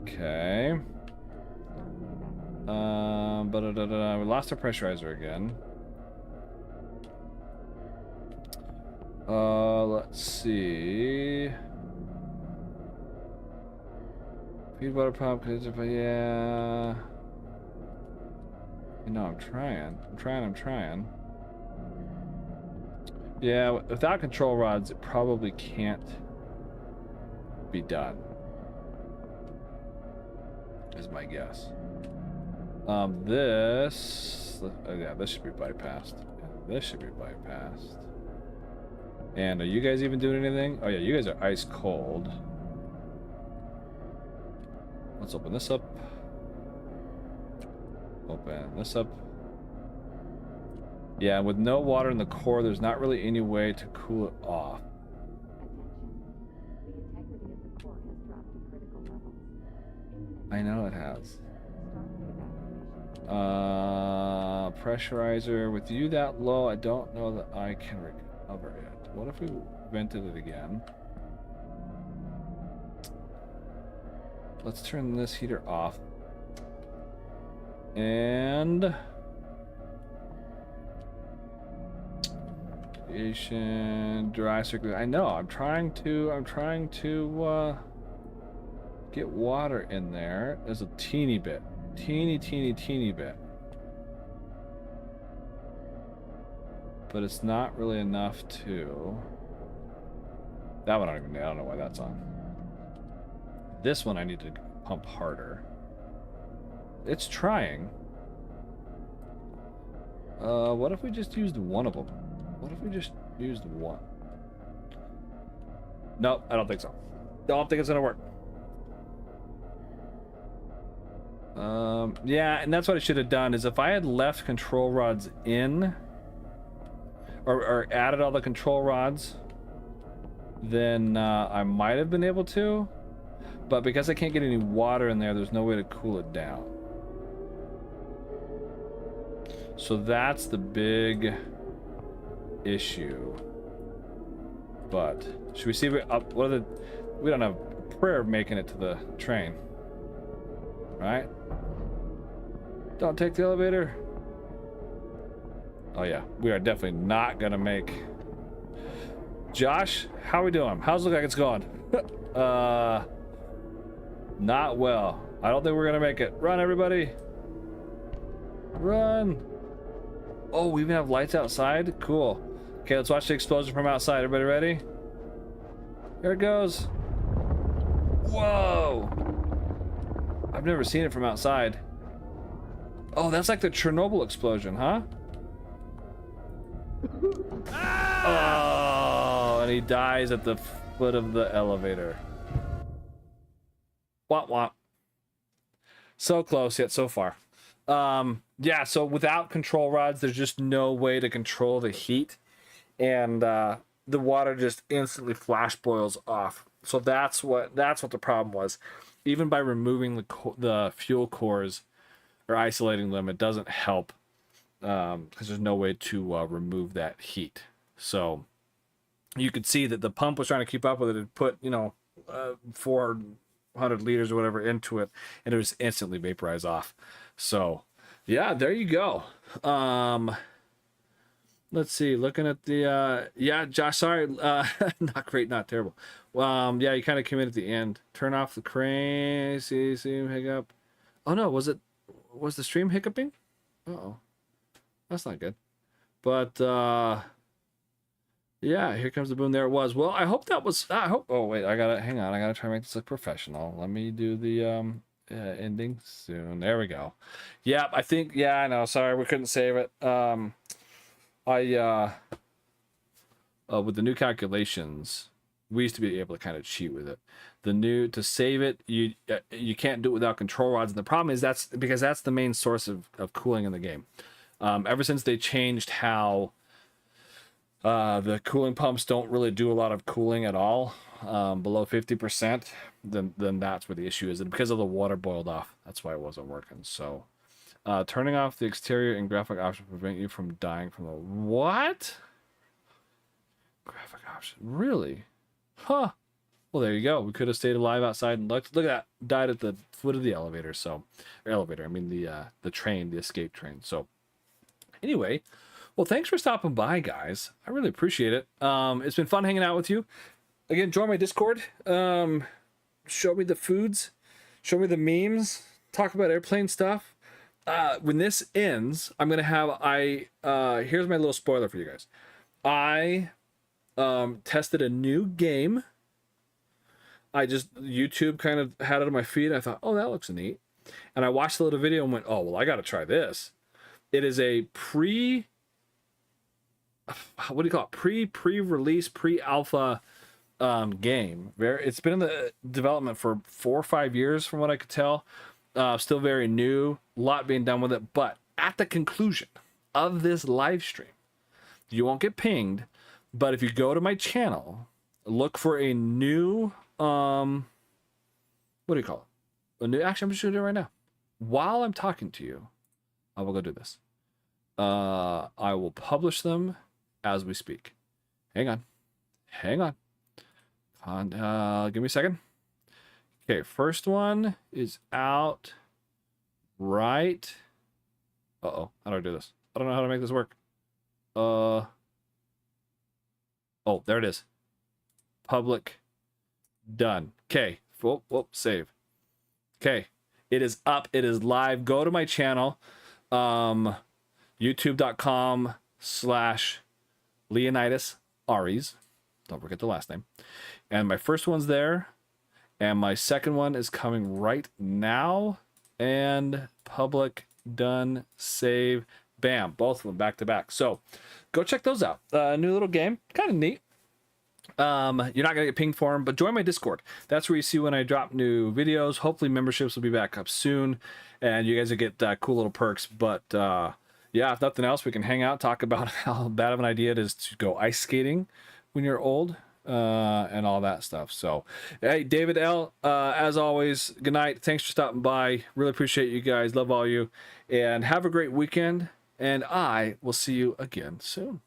Okay. We lost our pressurizer again. Let's see. Feed water pump, yeah. You know, I'm trying. Yeah, without control rods, it probably can't be done, is my guess. This should be bypassed. This should be bypassed. And are you guys even doing anything? Oh yeah, you guys are ice cold. Let's open this up. Open this up. Yeah, with no water in the core, there's not really any way to cool it off. I know it has. Pressurizer, with you that low, I don't know that I can recover it. What if we vented it again? Let's turn this heater off. And dry circulation. I know, I'm trying to get water in there. There's a teeny bit. Teeny bit. But it's not really enough to... That one I don't know why that's on. This one I need to pump harder. It's trying. What if we just used one of them? What if we just used one? Nope, I don't think so. Don't think it's gonna work. Yeah, and that's what I should have done, is if I had left control rods in, or added all the control rods, then I might have been able to, but because I can't get any water in there, there's no way to cool it down. So that's the big issue. But should we see if we don't have a prayer of making it to the train, right? Don't take the elevator. Oh yeah, we are definitely not gonna make. Josh, how are we doing? How's it look like it's going? Not well. I don't think we're gonna make it. Run, everybody. Run. Oh, we even have lights outside? Cool. Okay, let's watch the explosion from outside. Everybody ready? There it goes. Whoa! I've never seen it from outside. Oh, that's like the Chernobyl explosion, huh? Oh, and he dies at the foot of the elevator. Womp womp. So close, yet so far. Yeah, so without control rods, there's just no way to control the heat. And the water just instantly flash boils off. So that's what the problem was. Even by removing the fuel cores or isolating them, it doesn't help because there's no way to remove that heat. So you could see that the pump was trying to keep up with it. It put 400 liters or whatever into it, and it was instantly vaporized off. So yeah, there you go. Let's see, looking at the yeah, Josh, sorry, not great, not terrible. Yeah, you kind of came in at the end. Turn off the crane. See hiccup. Oh no, was the stream hiccuping? Uh-oh, that's not good. But yeah, here comes the boom. There it was. Well, I hope that was, oh wait, I gotta try to make this look professional. Let me do the ending soon. There we go. Yeah, I think, yeah, I know, sorry we couldn't save it. With the new calculations, we used to be able to kind of cheat with it. To save it, you can't do it without control rods, and the problem is that's because that's the main source of cooling in the game. Ever since they changed how the cooling pumps don't really do a lot of cooling at all, below 50%, then that's where the issue is. And because of the water boiled off, that's why it wasn't working. So turning off the exterior and graphic option prevent you from dying from the what? Graphic option, really? Huh. Well, there you go. We could have stayed alive outside and look at that. Died at the foot of the elevator. So, I mean the train, the escape train. So, anyway, well, thanks for stopping by, guys. I really appreciate it. It's been fun hanging out with you. Again, join my Discord. Show me the foods. Show me the memes. Talk about airplane stuff. When this ends, I'm gonna have here's my little spoiler for you guys. I tested a new game. I just YouTube kind of had it on my feed. I thought, oh, that looks neat, and I watched the little video and went, oh well, I got to try this. It is a what do you call it? Pre-release, pre-alpha game. It's been in the development for 4 or 5 years, from what I could tell. Still very new, a lot being done with it. But at the conclusion of this live stream, you won't get pinged. But if you go to my channel, look for a new what do you call it? A new. Actually, I'm just gonna do it right now. While I'm talking to you, I will go do this. I will publish them as we speak. Hang on. Give me a second. Okay, first one is out right. Uh-oh, how do I do this? I don't know how to make this work. Oh, there it is. Public. Done. Okay. Whoop, save. Okay. It is up. It is live. Go to my channel. YouTube.com/Leonidas Aries. Don't forget the last name. And my first one's there. And my second one is coming right now. And public, done, save, bam. Both of them back to back. So go check those out. New little game. Kind of neat. You're not going to get pinged for them, but join my Discord. That's where you see when I drop new videos. Hopefully memberships will be back up soon. And you guys will get cool little perks. But yeah, if nothing else, we can hang out, talk about how bad of an idea it is to go ice skating when you're old. And all that stuff. So, hey, David L, as always, good night. Thanks for stopping by. Really appreciate you guys. Love all you. And have a great weekend. And I will see you again soon.